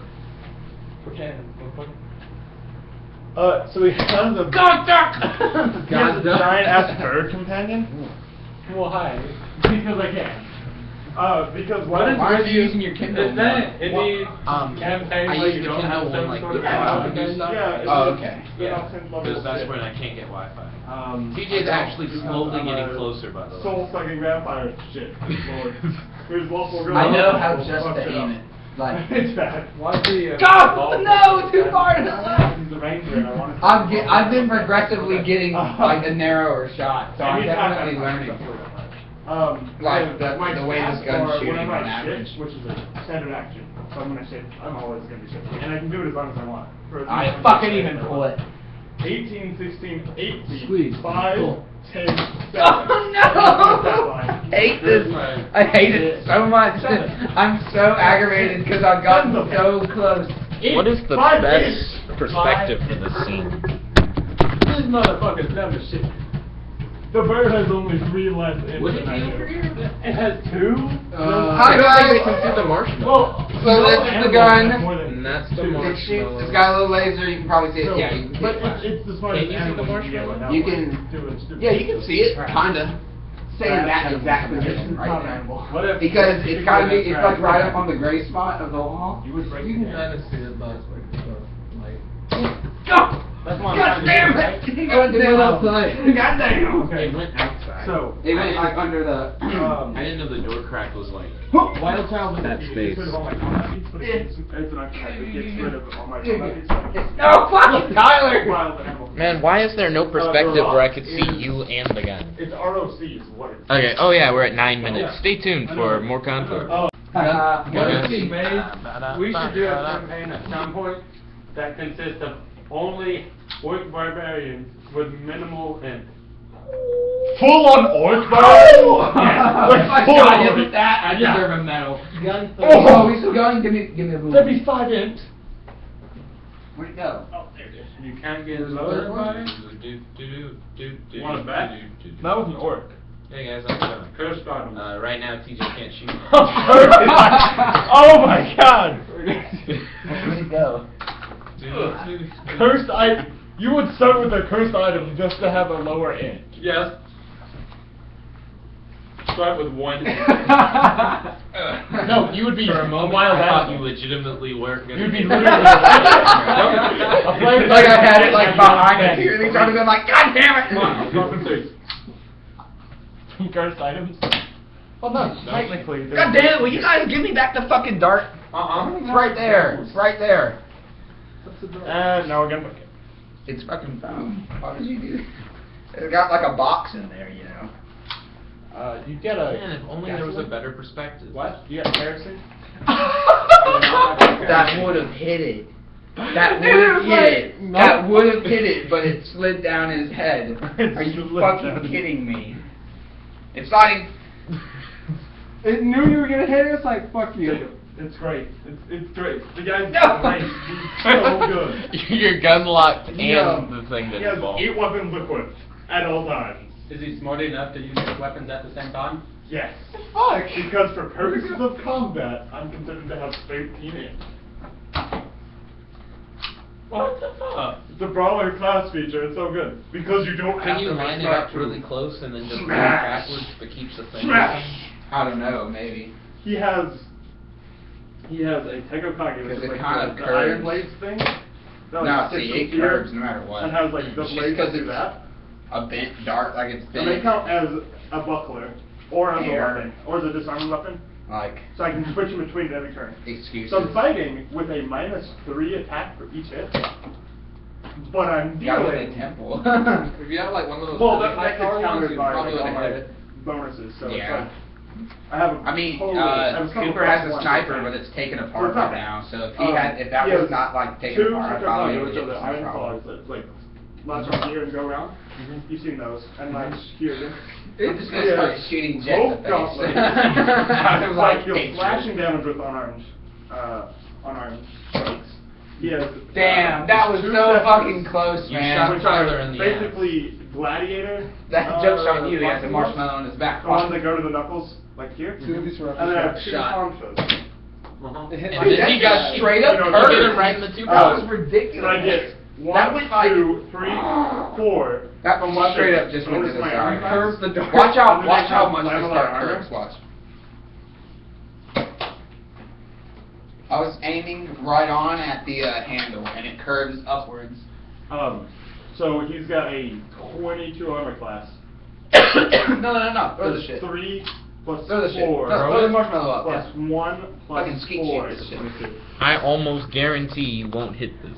Speaker 4: So we have the
Speaker 2: God, duck!
Speaker 4: he has a giant ass bird companion.
Speaker 5: Well, hi. Because I can.
Speaker 4: Because
Speaker 5: What is-
Speaker 2: Why aren't you using your Kindle?
Speaker 5: Is that any campaign
Speaker 1: I
Speaker 5: where
Speaker 1: use
Speaker 5: you
Speaker 1: the
Speaker 5: don't have
Speaker 1: Kindle
Speaker 5: some
Speaker 1: one, like,
Speaker 5: sort of
Speaker 1: yeah,
Speaker 5: content?
Speaker 1: do stuff.
Speaker 4: Yeah.
Speaker 2: Oh, okay.
Speaker 1: Yeah, because that's when I can't get Wi-Fi. TJ's actually
Speaker 4: because
Speaker 1: slowly
Speaker 4: I'm
Speaker 1: getting
Speaker 4: a
Speaker 1: closer, by the way.
Speaker 4: Soul-sucking vampire shit. Good lord. Here's waffle girl.
Speaker 2: I know how just to aim it. Like,
Speaker 4: It's bad.
Speaker 5: Why the,
Speaker 2: God, no, too far to the left!
Speaker 4: He's the ranger and I want to
Speaker 2: I've been progressively getting like a narrower shot, so I'm definitely learning. Like the way this gun's shooting
Speaker 4: whenever
Speaker 2: on
Speaker 4: I
Speaker 2: average.
Speaker 4: shift, which is a standard action. So I'm gonna shift. I'm always gonna be shifting, and I can do it as long as I want. For as
Speaker 2: I
Speaker 4: long as
Speaker 2: fucking
Speaker 4: I
Speaker 2: even pull it.
Speaker 4: 18, 16, 18,
Speaker 3: Squeeze.
Speaker 4: 5,
Speaker 3: Pull.
Speaker 4: 10, 7.
Speaker 2: Oh no! Hate this. I hate it so much. I'm so aggravated because I've gotten so close.
Speaker 1: What is the
Speaker 4: 5,
Speaker 1: best
Speaker 4: 8,
Speaker 1: perspective
Speaker 4: 5,
Speaker 1: for this scene?
Speaker 5: This motherfucker's dumb as shit.
Speaker 4: The bird has only 3 less in
Speaker 1: Would
Speaker 4: the
Speaker 1: it be over here?
Speaker 5: It has 2?
Speaker 2: Hi guys.
Speaker 1: They can see the marshmallow.
Speaker 2: So this is the gun.
Speaker 1: And that's the
Speaker 2: It shoots.
Speaker 1: marshmallow.
Speaker 2: It's got a little laser. You can probably see it. Yeah, you can see
Speaker 4: But
Speaker 2: it.
Speaker 4: it's the smartest
Speaker 1: Can you see the
Speaker 4: animal
Speaker 1: marshmallow?
Speaker 4: without,
Speaker 2: You
Speaker 4: like,
Speaker 2: can-
Speaker 4: doing stupid
Speaker 2: Yeah, you can
Speaker 4: shit.
Speaker 2: see it. Kinda. Saying that exact
Speaker 4: It's
Speaker 2: position right
Speaker 4: not
Speaker 2: there.
Speaker 4: animal.
Speaker 5: What if...
Speaker 2: Because it's gotta be. It's like right up on the gray spot of the wall.
Speaker 4: You would break
Speaker 3: You
Speaker 4: it
Speaker 3: can
Speaker 4: down.
Speaker 3: kind of see it, but it's like,
Speaker 2: Go!
Speaker 5: That's why I'm
Speaker 2: God
Speaker 5: trying to
Speaker 2: damn
Speaker 5: do
Speaker 2: it!
Speaker 5: right.
Speaker 2: God damn
Speaker 3: outside.
Speaker 2: it! God damn!
Speaker 4: Okay.
Speaker 1: It went outside.
Speaker 4: So,
Speaker 2: It went like under the.
Speaker 1: I didn't know the door crack was like
Speaker 4: Wild Child
Speaker 1: that
Speaker 4: gets
Speaker 1: space.
Speaker 4: rid of all my combat beats, but it's an archetype that gets rid of all my combat beats.
Speaker 2: No, fucking Tyler!
Speaker 4: Wild animal.
Speaker 1: Man, why is there no perspective where I could see you and the gun?
Speaker 4: It's ROC is what it's.
Speaker 1: Okay, oh yeah, we're at 9 minutes.
Speaker 4: Yeah.
Speaker 1: Stay tuned for more content.
Speaker 4: Oh.
Speaker 5: What
Speaker 1: Yeah.
Speaker 5: if we made... We should do a campaign at some point that consists of only orc barbarians with minimal int.
Speaker 4: Full on orc
Speaker 2: Oh!
Speaker 4: barbarian?
Speaker 2: If I
Speaker 4: full
Speaker 2: got
Speaker 4: on.
Speaker 2: hit with that, I
Speaker 4: Yeah.
Speaker 2: deserve a medal.
Speaker 4: Oh!
Speaker 2: we still going? Give me a boom.
Speaker 4: That'd be 5 int.
Speaker 2: Where'd it go?
Speaker 4: Oh, there it is.
Speaker 5: You can't get lower by it?
Speaker 4: Want to bet? That was an orc.
Speaker 1: Hey guys, how's it going?
Speaker 5: Cursed items.
Speaker 1: Right now, TJ can't shoot.
Speaker 4: Oh my god!
Speaker 2: Where'd it go?
Speaker 4: Cursed item. You would start with a cursed item just to have a lower int.
Speaker 5: Yes. Start with 1.
Speaker 4: No, you would be
Speaker 1: For a
Speaker 4: a
Speaker 1: moment,
Speaker 4: wild
Speaker 1: I thought you
Speaker 4: animal.
Speaker 1: legitimately were gonna
Speaker 4: You'd be
Speaker 1: get-
Speaker 4: literally a flame.
Speaker 2: It's like I had it like behind it here, and he started going like, God damn it!
Speaker 4: From cursed items.
Speaker 2: Well, no,
Speaker 5: Technically,
Speaker 2: God damn it, will you guys give me back the fucking dart? It's right there. It's right there.
Speaker 5: And now we're gonna book it.
Speaker 2: It's fucking found. Why did you do that? It's got like a box in there, you know.
Speaker 5: You get a...
Speaker 1: Man, if only there was a better perspective.
Speaker 5: What? You got kerosene?
Speaker 2: That would have hit it. That would have hit it. That would have hit it, but it slid down his head. Are you fucking kidding me? It's not even...
Speaker 3: It knew you were gonna hit it. It's like fuck you.
Speaker 5: It's great. It's great. The guy's
Speaker 2: No.
Speaker 5: great. He's so good.
Speaker 1: Your gun locked and
Speaker 5: Yeah.
Speaker 1: the thing
Speaker 5: He
Speaker 1: didn't
Speaker 5: has
Speaker 1: fall.
Speaker 5: 8 weapons equipped at all times.
Speaker 6: Is he smart enough to use his weapons at the same time?
Speaker 5: Yes.
Speaker 3: Fuck.
Speaker 5: Because for purposes of combat, I'm considered to have 13 in.
Speaker 6: What the fuck?
Speaker 5: It's a brawler class feature. It's so good because you don't have
Speaker 1: Can you
Speaker 5: to
Speaker 1: line it
Speaker 5: start
Speaker 1: up
Speaker 5: to-
Speaker 1: really close and then just move
Speaker 5: Smash.
Speaker 1: backwards but keeps the thing?
Speaker 5: Smash.
Speaker 2: I don't know, maybe.
Speaker 5: He has a Tekokage, which
Speaker 2: Because
Speaker 5: is
Speaker 2: it
Speaker 5: like
Speaker 2: kind
Speaker 5: the,
Speaker 2: of
Speaker 5: the
Speaker 2: curves.
Speaker 5: Iron Blades thing. That
Speaker 2: No,
Speaker 5: like
Speaker 2: see,
Speaker 5: sticks
Speaker 2: it
Speaker 5: to here
Speaker 2: curves no matter what.
Speaker 5: And has like the
Speaker 2: It's just
Speaker 5: blades
Speaker 2: 'cause
Speaker 5: that do
Speaker 2: it's
Speaker 5: that.
Speaker 2: a bent dart, like it's
Speaker 5: And they
Speaker 2: bent.
Speaker 5: count as a buckler, or as
Speaker 2: Hair.
Speaker 5: a weapon, or as a disarming weapon.
Speaker 2: Like,
Speaker 5: So I can switch in between every turn.
Speaker 2: excuses.
Speaker 5: So I'm fighting with a -3 attack for each hit. But I'm
Speaker 2: Yeah, with a
Speaker 5: dealing...
Speaker 2: temple.
Speaker 1: If you have like one of those
Speaker 5: Well,
Speaker 1: really
Speaker 5: that
Speaker 1: high
Speaker 5: gets
Speaker 1: power ones,
Speaker 5: countered
Speaker 1: you
Speaker 5: by
Speaker 1: probably
Speaker 5: like, all
Speaker 1: would have
Speaker 5: my
Speaker 1: hit it.
Speaker 5: bonuses, so
Speaker 2: Yeah.
Speaker 5: it's like... I have a
Speaker 2: I mean,
Speaker 5: total, I have some
Speaker 2: Cooper has a
Speaker 5: +1
Speaker 2: sniper,
Speaker 5: attack.
Speaker 2: but it's taken
Speaker 5: So
Speaker 2: apart
Speaker 5: it's not
Speaker 2: right
Speaker 5: bad.
Speaker 2: now. So if if that
Speaker 5: He
Speaker 2: was
Speaker 5: has
Speaker 2: not like taken
Speaker 5: two
Speaker 2: apart, I
Speaker 5: Tekokage,
Speaker 2: probably would
Speaker 5: which are the
Speaker 2: have
Speaker 5: iron
Speaker 2: some problem.
Speaker 5: claws that like latch on here and go around. You've seen those, and like here.
Speaker 2: I'm just gonna start shooting Jet in the
Speaker 5: Both
Speaker 2: face.
Speaker 5: gauntlets.
Speaker 2: I was
Speaker 5: like
Speaker 2: like,
Speaker 5: you're
Speaker 2: "Hey,
Speaker 5: slashing damage with unarmed strikes. He has
Speaker 2: Damn, that was
Speaker 5: two
Speaker 2: so
Speaker 5: seconds,
Speaker 2: fucking close,
Speaker 1: You
Speaker 2: man.
Speaker 1: shot
Speaker 5: which are
Speaker 1: Tyler in the
Speaker 5: basically gladiator.
Speaker 2: That joke's on you. He has a
Speaker 5: marshmallow.
Speaker 2: marshmallow on his back.
Speaker 5: The ones that go to the knuckles, like here.
Speaker 3: Two of these were
Speaker 5: And then I have two
Speaker 2: Shot.
Speaker 5: conchas.
Speaker 1: And
Speaker 2: Dude,
Speaker 1: then he got
Speaker 2: straight up
Speaker 5: you know,
Speaker 2: curved.
Speaker 1: You get it right in the two
Speaker 2: That was
Speaker 1: pounds.
Speaker 2: ridiculous.
Speaker 5: And I get
Speaker 2: That went like
Speaker 5: 1, 2, 3, 4.
Speaker 2: that
Speaker 5: from
Speaker 2: straight
Speaker 5: weapons.
Speaker 2: up just went to
Speaker 5: Notice
Speaker 2: the
Speaker 5: my
Speaker 2: side.
Speaker 5: arm
Speaker 2: Curves the
Speaker 5: class?
Speaker 2: door. Watch out!
Speaker 5: And then
Speaker 2: Watch
Speaker 5: I
Speaker 2: how
Speaker 5: have
Speaker 2: much this
Speaker 5: level
Speaker 2: dart
Speaker 5: armor.
Speaker 2: curves. Watch. I was aiming right on at the handle, and it curves upwards.
Speaker 5: So he's got a 22 armor class.
Speaker 2: No. Throw the shit.
Speaker 5: 3 plus
Speaker 2: Throw the shit.
Speaker 5: 4
Speaker 2: Throw the marshmallow up.
Speaker 5: plus
Speaker 2: Yeah.
Speaker 5: 1 plus
Speaker 2: Fucking skeet
Speaker 5: 4
Speaker 2: shoot
Speaker 5: is
Speaker 2: this shit.
Speaker 5: 22.
Speaker 1: I almost guarantee you won't hit this.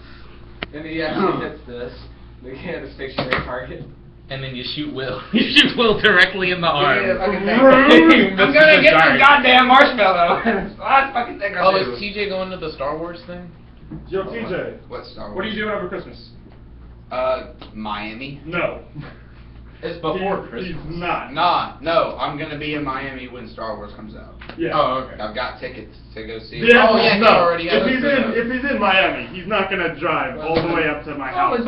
Speaker 6: And he actually hits this. They get a stationary target.
Speaker 1: And then you shoot Will. You shoot Will directly in the arm.
Speaker 2: Yeah, fucking thing.
Speaker 1: He
Speaker 2: I'm
Speaker 1: misses
Speaker 2: gonna
Speaker 1: the
Speaker 2: get
Speaker 1: dart.
Speaker 2: the goddamn marshmallow. Last fucking thing I
Speaker 1: Oh,
Speaker 2: do.
Speaker 1: is TJ going to the Star Wars thing?
Speaker 5: Yo, TJ,
Speaker 2: What Star Wars?
Speaker 5: what are you doing over Christmas?
Speaker 2: Miami.
Speaker 5: No.
Speaker 1: It's before
Speaker 5: He's
Speaker 1: Christmas.
Speaker 5: not.
Speaker 2: No, I'm gonna be in Miami when Star Wars comes out.
Speaker 5: Yeah.
Speaker 1: Oh, okay.
Speaker 2: I've got tickets to go see it.
Speaker 5: Yeah,
Speaker 1: Oh, yeah, he
Speaker 5: no.
Speaker 1: already has
Speaker 5: If he's in Miami, he's not gonna drive all the way up to my house.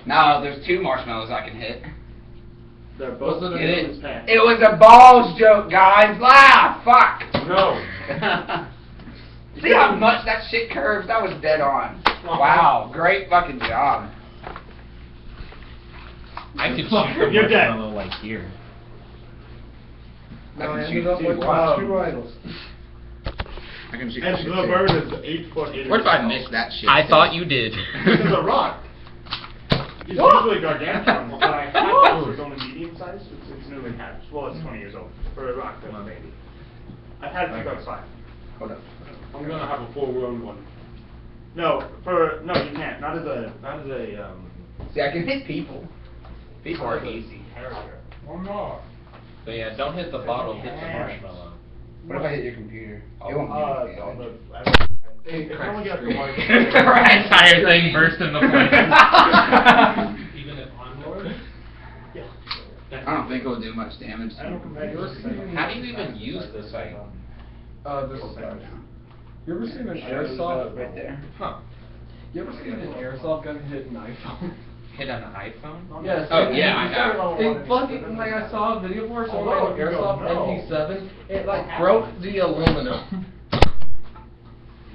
Speaker 2: No, there's 2 marshmallows I can hit.
Speaker 5: They're both in
Speaker 2: Get it?
Speaker 5: his pants.
Speaker 2: It was a balls joke, guys. Laugh. Fuck.
Speaker 5: No.
Speaker 2: See how much that shit curves? That was dead on. Wow, great fucking job.
Speaker 1: I could shoot a
Speaker 5: You're dead.
Speaker 1: marshmallow like here.
Speaker 2: I
Speaker 3: I
Speaker 2: can
Speaker 3: ended
Speaker 2: shoot
Speaker 3: up
Speaker 2: two.
Speaker 3: with
Speaker 2: Wow.
Speaker 3: 2 idols.
Speaker 2: I can shoot
Speaker 5: And
Speaker 2: two.
Speaker 5: the bird is 8 foot 8
Speaker 2: What if I
Speaker 5: inches
Speaker 2: missed that shit?
Speaker 1: I thought you did.
Speaker 5: tall. This is a rock. He's usually gargantuan, but I had it's only medium sized. It's newly hatched. Well, it's 20 years old for a rock that's a baby. I've had it since I was 5.
Speaker 2: Hold up.
Speaker 5: I'm gonna have a full-grown one. No, you can't. Not as a
Speaker 2: See, I can hit people. People are easy.
Speaker 5: character. Oh no.
Speaker 1: But yeah, don't hit the bottle, hit the marshmallow.
Speaker 2: What if I hit your computer? It won't
Speaker 5: On
Speaker 2: do
Speaker 5: the,
Speaker 2: anything.
Speaker 5: it can only get up to one.
Speaker 1: The entire thing burst into flames.
Speaker 6: Even if on board?
Speaker 5: Yeah.
Speaker 2: I don't think it will do much damage.
Speaker 5: I don't compare yours.
Speaker 1: How do you even use this thing?
Speaker 3: This
Speaker 2: Hold that down.
Speaker 3: You ever seen an
Speaker 5: Airsoft?
Speaker 3: airsoft?
Speaker 2: Right there.
Speaker 1: Huh.
Speaker 3: You ever seen an airsoft gun hit an iPhone?
Speaker 1: Hit on an iPhone?
Speaker 3: Yes.
Speaker 1: Oh, yeah, I have.
Speaker 3: It fucking, like, I saw a video for it, so
Speaker 5: Oh,
Speaker 3: like
Speaker 5: no,
Speaker 3: airsoft
Speaker 5: no.
Speaker 3: MP7, it like broke the aluminum.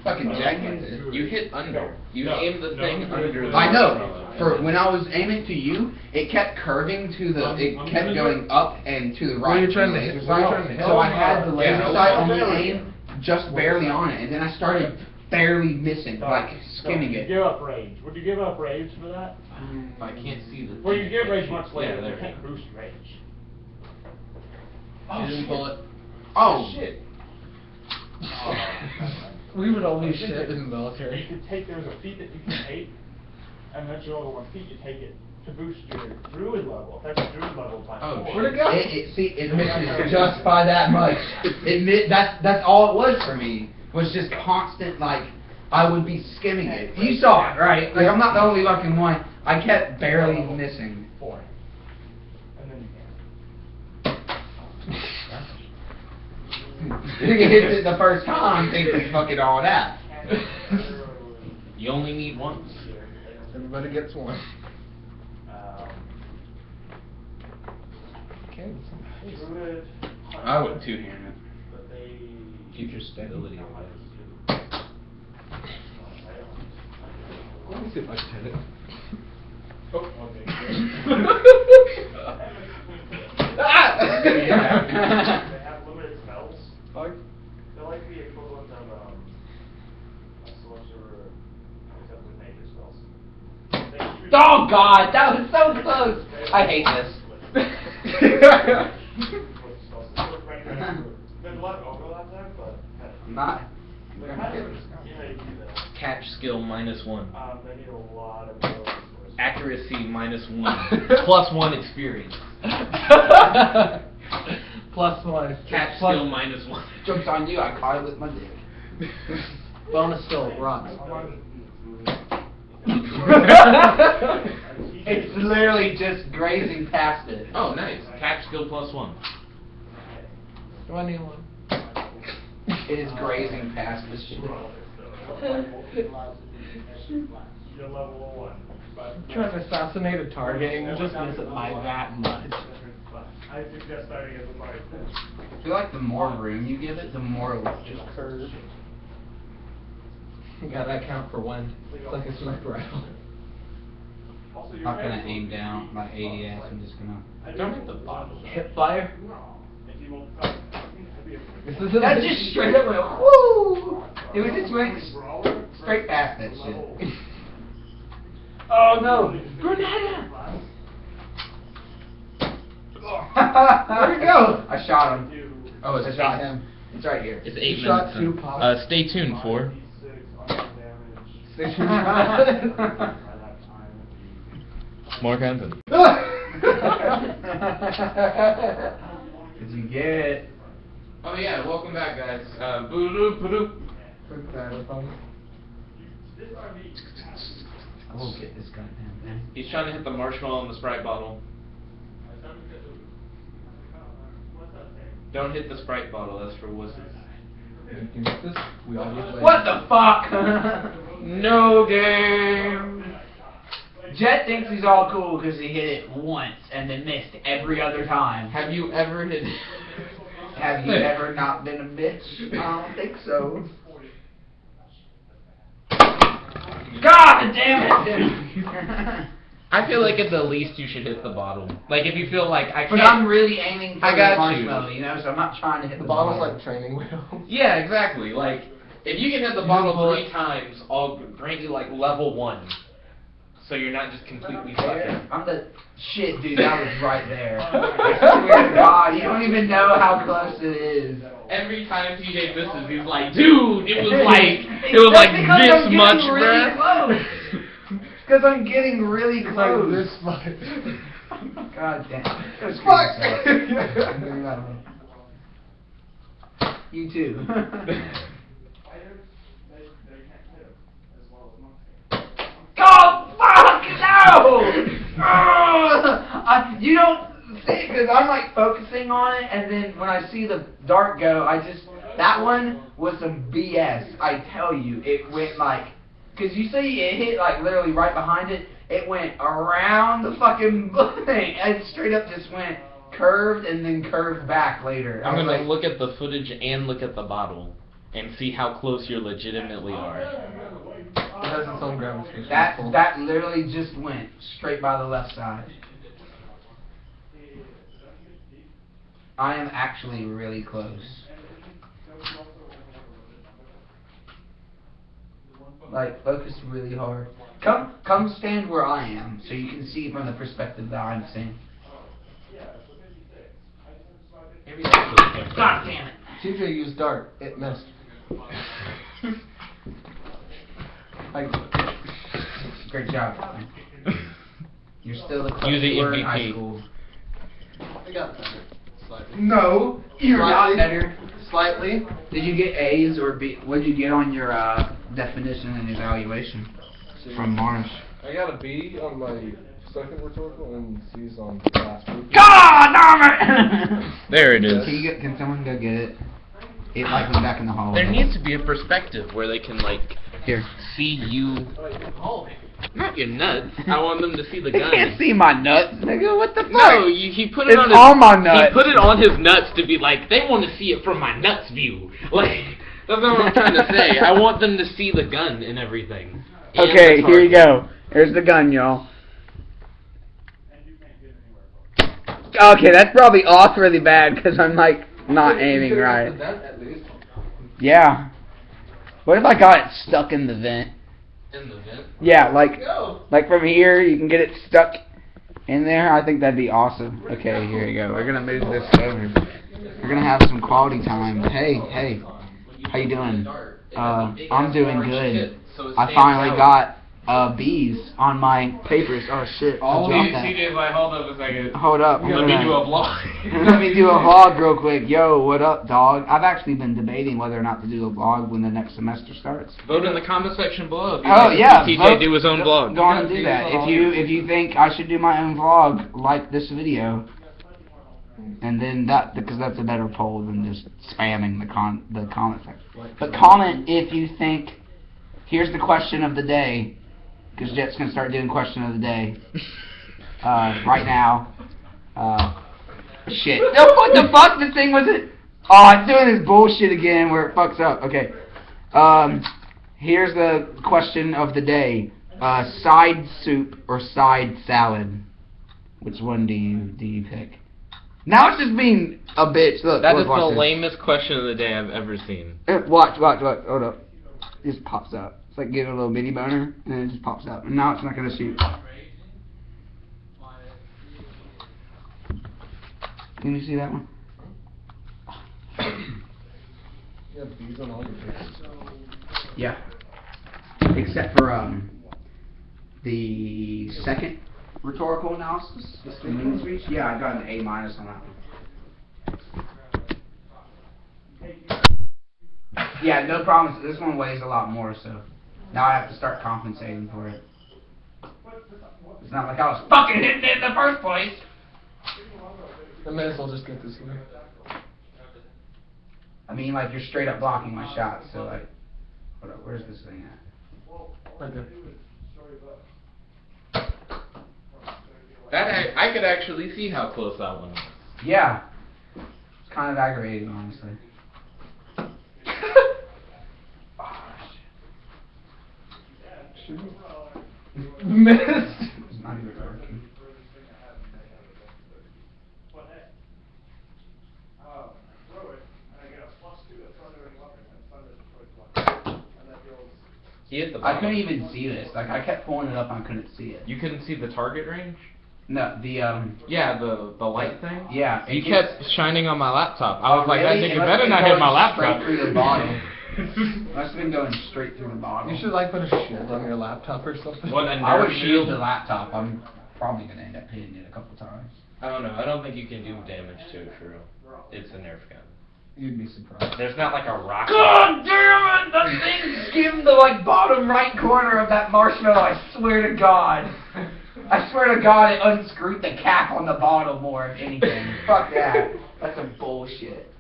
Speaker 2: Fucking jacket.
Speaker 1: You hit under. You
Speaker 5: No.
Speaker 1: aim the
Speaker 5: No.
Speaker 1: thing under the
Speaker 2: I know.
Speaker 1: marshmallow.
Speaker 2: For when I was aiming to you, it kept curving to the. It kept going up and to the right.
Speaker 3: Where you trying to
Speaker 2: the
Speaker 3: hit?
Speaker 2: laser
Speaker 3: Where you
Speaker 2: sight.
Speaker 3: trying to hit?
Speaker 2: So I had the laser
Speaker 1: Yeah.
Speaker 2: sight only aim just barely on it, and then I started barely missing, like skimming
Speaker 5: You
Speaker 2: it.
Speaker 5: give up rage. Would you give up rage for that?
Speaker 1: I can't see the
Speaker 5: Well, you
Speaker 1: thing.
Speaker 5: get rage much later.
Speaker 1: Yeah,
Speaker 5: You
Speaker 1: there.
Speaker 5: can't boost rage.
Speaker 6: didn't pull it.
Speaker 2: Oh.
Speaker 6: Shit.
Speaker 3: We would always
Speaker 5: You
Speaker 3: shit in the military.
Speaker 5: could take, there's a feat that you can take, and once you're over 1 feet, you take it to boost your druid level. That's your druid level by 4.
Speaker 3: Where'd it go?
Speaker 2: It misses just by that much. That's all it was for me. Was just constant, like, I would be skimming it. You saw it, right? Like, I'm not the only fucking one. I kept barely missing.
Speaker 5: 4. And then you can.
Speaker 2: I think it hits it the first time, thinking fuck it all that.
Speaker 1: You only need one.
Speaker 3: Everybody gets one.
Speaker 5: Druid.
Speaker 2: I would two-hand it.
Speaker 5: But they.
Speaker 1: Keep your stability alive.
Speaker 3: Let me see if I can hit it.
Speaker 5: Oh, okay. They have limited spells.
Speaker 3: Fuck.
Speaker 5: They're like the equivalent of a sorcerer, except with nature spells.
Speaker 2: Oh god, that was so close! I hate this.
Speaker 5: There's a lot of overlap there, but
Speaker 2: Not.
Speaker 1: Catch skill -1.
Speaker 5: they need a lot of abilities for it.
Speaker 1: Accuracy -1. +1 experience.
Speaker 3: +1.
Speaker 1: Catch
Speaker 3: Plus-
Speaker 1: skill -1.
Speaker 2: Joke's on you, I caught it with my dick.
Speaker 3: Bonus skill, rocks.
Speaker 2: It's literally just grazing past it.
Speaker 1: Oh, nice. Catch skill +1.
Speaker 3: Do I need one?
Speaker 2: It is grazing past this shit.
Speaker 5: You're level 1. But
Speaker 3: Trying to assassinate a target and you just miss it by that much.
Speaker 5: I suggest starting as a bard.
Speaker 2: I feel like the more room you give it, the more it will just curve.
Speaker 3: You got that count for one. It's like a sniper rifle.
Speaker 5: Also,
Speaker 2: I'm not gonna aim down my ADS, I'm just gonna...
Speaker 1: Don't hit the bottom.
Speaker 3: Hip fire?
Speaker 5: If you will cut,
Speaker 3: This is
Speaker 2: That just straight up went whoo! It was just went straight past that shit.
Speaker 3: Oh no! Grenada!
Speaker 2: Where'd it go? I shot him.
Speaker 1: Oh, it's
Speaker 2: I shot him. It's right here.
Speaker 1: It's 8
Speaker 3: Shot
Speaker 1: minutes.
Speaker 3: 2 pops.
Speaker 1: Stay tuned for more content.
Speaker 2: Did you get it?
Speaker 1: Oh yeah, welcome back, guys. Boo-doo, boo-doo.
Speaker 2: I will get this goddamn thing.
Speaker 1: He's trying to hit the marshmallow in the Sprite bottle. Don't hit the Sprite bottle, that's for wusses.
Speaker 3: We all get
Speaker 2: What the fuck? No game. Jet thinks he's all cool because he hit it once and then missed every other time.
Speaker 1: Have you ever hit...
Speaker 2: Have you ever not been a bitch? I don't think so. God damn it!
Speaker 1: I feel like at the least you should hit the bottle. Like if you feel like I can't...
Speaker 2: But I'm really aiming for
Speaker 1: I
Speaker 2: the
Speaker 1: got
Speaker 2: marshmallow,
Speaker 1: you.
Speaker 2: you know, so I'm not trying to hit
Speaker 3: The
Speaker 2: the
Speaker 3: bottle's
Speaker 2: bottle.
Speaker 3: like training wheel.
Speaker 1: Yeah, exactly. Like, if you can hit the bottle 3 times, I'll grant you like level 1. So you're not just completely fucking.
Speaker 2: I'm the shit, dude. That was right there. I swear to God, you don't even know how close it is.
Speaker 1: Every time TJ misses, he's like, dude, it was like
Speaker 2: That's because
Speaker 1: this
Speaker 2: I'm
Speaker 1: much,
Speaker 2: getting really
Speaker 1: bruh.
Speaker 2: close. Because I'm getting really
Speaker 3: It's like
Speaker 2: close.
Speaker 3: this much.
Speaker 2: God damn. Go screw
Speaker 3: Fuck!
Speaker 2: yourself. You too. God, fuck, no! You don't see, because I'm like focusing on it, and then when I see the dart go, that one was some BS, I tell you. It went like, because you see it hit like literally right behind it, it went around the fucking thing, and it straight up just went curved and then curved back later.
Speaker 1: I'm
Speaker 2: I was
Speaker 1: gonna
Speaker 2: like,
Speaker 1: look at the footage and look at the bottle and see how close you legitimately are.
Speaker 3: It has its own gravitational pull.
Speaker 2: that literally just went straight by the left side. I am actually really close. Like, focus really hard. Come stand where I am, so you can see from the perspective that I'm seeing.
Speaker 1: Maybe that's
Speaker 6: TJ used dart. It missed.
Speaker 2: Great job. You're still the
Speaker 1: You're the
Speaker 2: clutch in high
Speaker 1: MVP.
Speaker 2: school.
Speaker 6: I got better. Slightly.
Speaker 2: No, you're not better.
Speaker 6: Slightly.
Speaker 2: Did you get A's or B? What did you get on your definition and evaluation from Marsh?
Speaker 4: I got a B on my second rhetorical and C's on the last week.
Speaker 2: God damn it!
Speaker 1: There it is.
Speaker 2: Can someone go get it? It like was back in the hallway.
Speaker 1: There needs to be a perspective where they can like
Speaker 2: Here.
Speaker 1: see you. Not your nuts. I want them to see the
Speaker 2: They
Speaker 1: gun.
Speaker 2: can't see my nuts, nigga. What the fuck?
Speaker 1: No, he put it
Speaker 2: It's
Speaker 1: on his.
Speaker 2: on my nuts.
Speaker 1: He put it on his nuts to be like they want to see it from my nuts view. Like that's not what I'm trying to say. I want them to see the gun and everything. And
Speaker 2: Okay,
Speaker 1: the
Speaker 2: here you
Speaker 1: target.
Speaker 2: go. Here's the gun, y'all. Okay, that's probably off really bad because I'm like not aiming right.
Speaker 6: At least.
Speaker 2: Yeah. What if I got it stuck in the vent?
Speaker 1: In the vent.
Speaker 2: Yeah, like
Speaker 6: Go.
Speaker 2: from here you can get it stuck in there. I think that'd be awesome. Okay, here you go. We're gonna move this over. We're gonna have some quality time. Hey, how you doing? I'm doing good. I finally got B's on my papers. Oh shit! I dropped that.
Speaker 1: CJ's like, hold up a second.
Speaker 2: Hold up.
Speaker 1: Let me do a vlog.
Speaker 2: Let me do a vlog real quick. Yo, what up, dog? I've actually been debating whether or not to do a vlog when the next semester starts.
Speaker 1: Vote in the comment section below. If you
Speaker 2: Oh
Speaker 1: like
Speaker 2: yeah,
Speaker 1: to see
Speaker 2: vote-
Speaker 1: TJ do his own vlog.
Speaker 2: Go on and do that. If you think I should do my own vlog, like this video, and then because that's a better poll than just spamming the comment section. But comment if you think. Here's the question of the day, because Jet's gonna start doing question of the day right now. Shit. No, what the fuck? This thing was it? Oh, it's doing this bullshit again where it fucks up. Okay. Here's the question of the day: side soup or side salad? Which one do you pick? Now it's just being a bitch. Look,
Speaker 1: That
Speaker 2: look,
Speaker 1: is the
Speaker 2: watch this.
Speaker 1: lamest question of the day I've ever seen.
Speaker 2: Watch. Hold up. It just pops up. It's like getting a little mini boner, and it just pops up. And now it's not gonna shoot. Can you see that one?
Speaker 4: You have B's on all your papers.
Speaker 2: Yeah. Except for the second rhetorical analysis, the meaning speech. Yeah, I got an A- on that one. Yeah, no problem. This one weighs a lot more, so now I have to start compensating for it. It's not like I was fucking hitting it in the first place.
Speaker 6: I may as well just get this one.
Speaker 2: I mean, like, you're straight up blocking my shot, so like, hold up, where's this thing at?
Speaker 6: Right there.
Speaker 1: That I could actually see how close that one was.
Speaker 2: Yeah. It's kind of aggravating, honestly.
Speaker 6: Missed.
Speaker 2: It's not even working.
Speaker 1: He hit the
Speaker 2: I
Speaker 1: bottom.
Speaker 2: couldn't even see this. Like, I kept pulling it up and I couldn't see it.
Speaker 1: You couldn't see the target range?
Speaker 2: No, the
Speaker 1: Yeah, the light thing?
Speaker 2: yeah.
Speaker 1: You
Speaker 2: it
Speaker 1: kept shining on my laptop. I was like,
Speaker 2: really?
Speaker 1: that
Speaker 2: It
Speaker 1: nigga
Speaker 2: must
Speaker 1: better
Speaker 2: have
Speaker 1: not
Speaker 2: been
Speaker 1: hit my
Speaker 2: going
Speaker 1: laptop.
Speaker 2: Straight through the bottom. Must have been going straight through the bottom.
Speaker 6: You should like put a shield on your laptop or something.
Speaker 1: What, a
Speaker 2: I would
Speaker 1: nerf
Speaker 2: shield
Speaker 1: shield?
Speaker 2: the laptop. I'm probably gonna end up hitting it a couple times.
Speaker 1: I don't know. I don't think you can do damage to it for real. It's a Nerf gun.
Speaker 6: You'd be surprised.
Speaker 1: There's not like a rocket.
Speaker 2: God damn it! That thing skimmed the like bottom right corner of that marshmallow. I swear to God. I swear to God, it unscrewed the cap on the bottle more, if anything. Fuck that. That's some bullshit.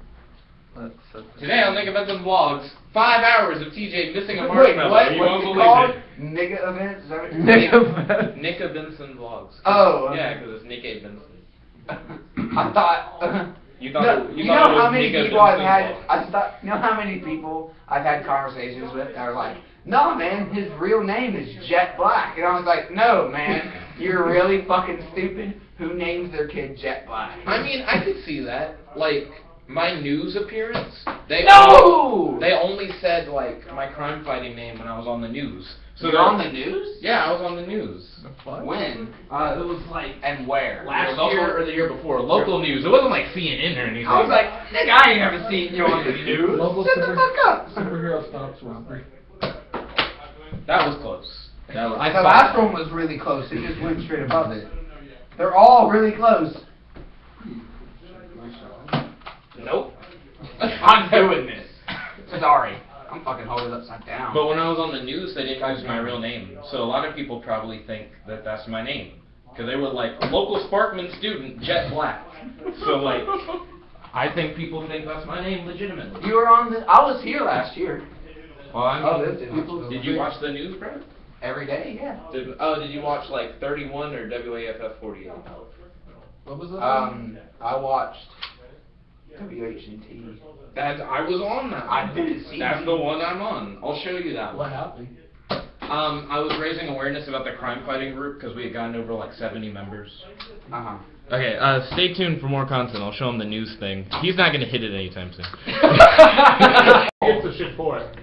Speaker 1: Today on Nickabenson Vlogs, 5 hours of TJ missing a
Speaker 2: Wait,
Speaker 1: marshmallow.
Speaker 2: what?
Speaker 1: You
Speaker 2: What's
Speaker 1: won't
Speaker 2: it
Speaker 1: believe
Speaker 2: called?
Speaker 1: it.
Speaker 2: Nigga events? Is that what you're
Speaker 1: Nickabenson Vlogs.
Speaker 2: Oh.
Speaker 1: Yeah, because it's Nickabenson.
Speaker 2: I thought.
Speaker 1: You thought
Speaker 2: No,
Speaker 1: it,
Speaker 2: you
Speaker 1: thought
Speaker 2: know
Speaker 1: it was
Speaker 2: how many
Speaker 1: Nickabenson
Speaker 2: people I've had?
Speaker 1: Vlogs.
Speaker 2: I thought. You know how many people I've had conversations with that are like, "No, man, his real name is Jet Black," and I was like, "No, man, you're really fucking stupid. Who names their kid Jet Black?"
Speaker 1: I mean, I could see that. Like, my news appearance, they
Speaker 2: No!
Speaker 1: only said, like, my crime fighting name when I was on the news. So
Speaker 2: You're on the news?
Speaker 1: Yeah, I was on the news.
Speaker 2: When?
Speaker 1: It was like
Speaker 2: And where?
Speaker 1: last year or the year before. Local news. It wasn't like CNN or anything.
Speaker 2: I was like, nigga, I ain't never seen you on the news. Shut the fuck up.
Speaker 3: Superhero stops robbery.
Speaker 1: That was close. That was, I
Speaker 2: The
Speaker 1: saw
Speaker 2: last
Speaker 1: that.
Speaker 2: one was really close. It just went straight above it. They're all really close. Nope. I'm doing this. Sorry. I'm fucking holding it upside down.
Speaker 1: But when I was on the news, they didn't use my real name. So a lot of people probably think that that's my name. Because they were like, local Sparkman student, Jet Black. So like, I think people think that's my name legitimately.
Speaker 2: You were on the... I was here last year.
Speaker 1: Well, I
Speaker 2: I
Speaker 1: mean,
Speaker 2: lived in Huntsville.
Speaker 1: did you watch the news, bro?
Speaker 2: Every day, yeah.
Speaker 1: Did you watch like 31 or WAFF 48?
Speaker 3: What was that?
Speaker 2: I watched WHNT.
Speaker 1: I was on that.
Speaker 2: I didn't see
Speaker 1: That's
Speaker 2: you.
Speaker 1: the one I'm on. I'll show you that
Speaker 3: What
Speaker 1: one.
Speaker 3: happened?
Speaker 1: I was raising awareness about the crime fighting group because we had gotten over like 70 members.
Speaker 2: Uh-huh.
Speaker 1: Okay, stay tuned for more content. I'll show him the news thing. He's not gonna hit it anytime soon.
Speaker 5: Gets the shit for it.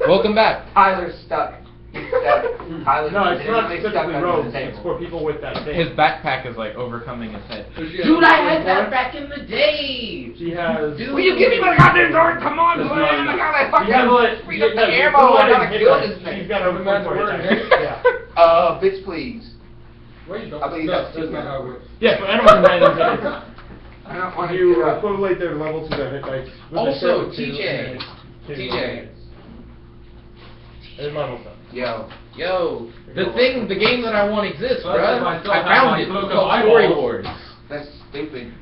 Speaker 1: Welcome back.
Speaker 2: Tyler's stuck. He's stuck. Tyler's
Speaker 5: No, it's not
Speaker 2: legitimately stuck
Speaker 5: specifically
Speaker 2: under
Speaker 5: roads.
Speaker 2: the
Speaker 5: It's
Speaker 2: table.
Speaker 5: for people with that thing.
Speaker 1: His backpack is like overcoming his head.
Speaker 2: Dude, I had that back in the day.
Speaker 5: She has.
Speaker 2: Will you give me my goddamn door? Come on,
Speaker 5: This
Speaker 2: man. I
Speaker 5: one.
Speaker 2: gotta
Speaker 5: You have
Speaker 2: fucking free up the ammo. I gotta kill this
Speaker 5: She's
Speaker 2: thing.
Speaker 5: got over
Speaker 3: That's
Speaker 5: 4
Speaker 3: word.
Speaker 5: Yeah.
Speaker 2: Bitch, please.
Speaker 3: Wait, don't.
Speaker 2: I believe
Speaker 3: No,
Speaker 2: that's
Speaker 3: that's
Speaker 2: too
Speaker 3: not
Speaker 2: bad.
Speaker 3: how it works.
Speaker 5: Yes, but anyone can manage
Speaker 2: I don't want
Speaker 5: it.
Speaker 2: to
Speaker 5: You
Speaker 2: get up.
Speaker 5: equivalent their level to their hit dice. with a
Speaker 1: Also,
Speaker 5: zero, two,
Speaker 1: TJ.
Speaker 5: two,
Speaker 1: TJ.
Speaker 5: And level stuff.
Speaker 2: Yo,
Speaker 1: The game that I want exists,
Speaker 3: Well,
Speaker 1: bruh.
Speaker 3: I still
Speaker 1: I
Speaker 3: have
Speaker 1: found
Speaker 3: my
Speaker 1: it. It's
Speaker 3: book of
Speaker 1: called Story
Speaker 3: eyeballs.
Speaker 1: Wars.
Speaker 2: that's stupid.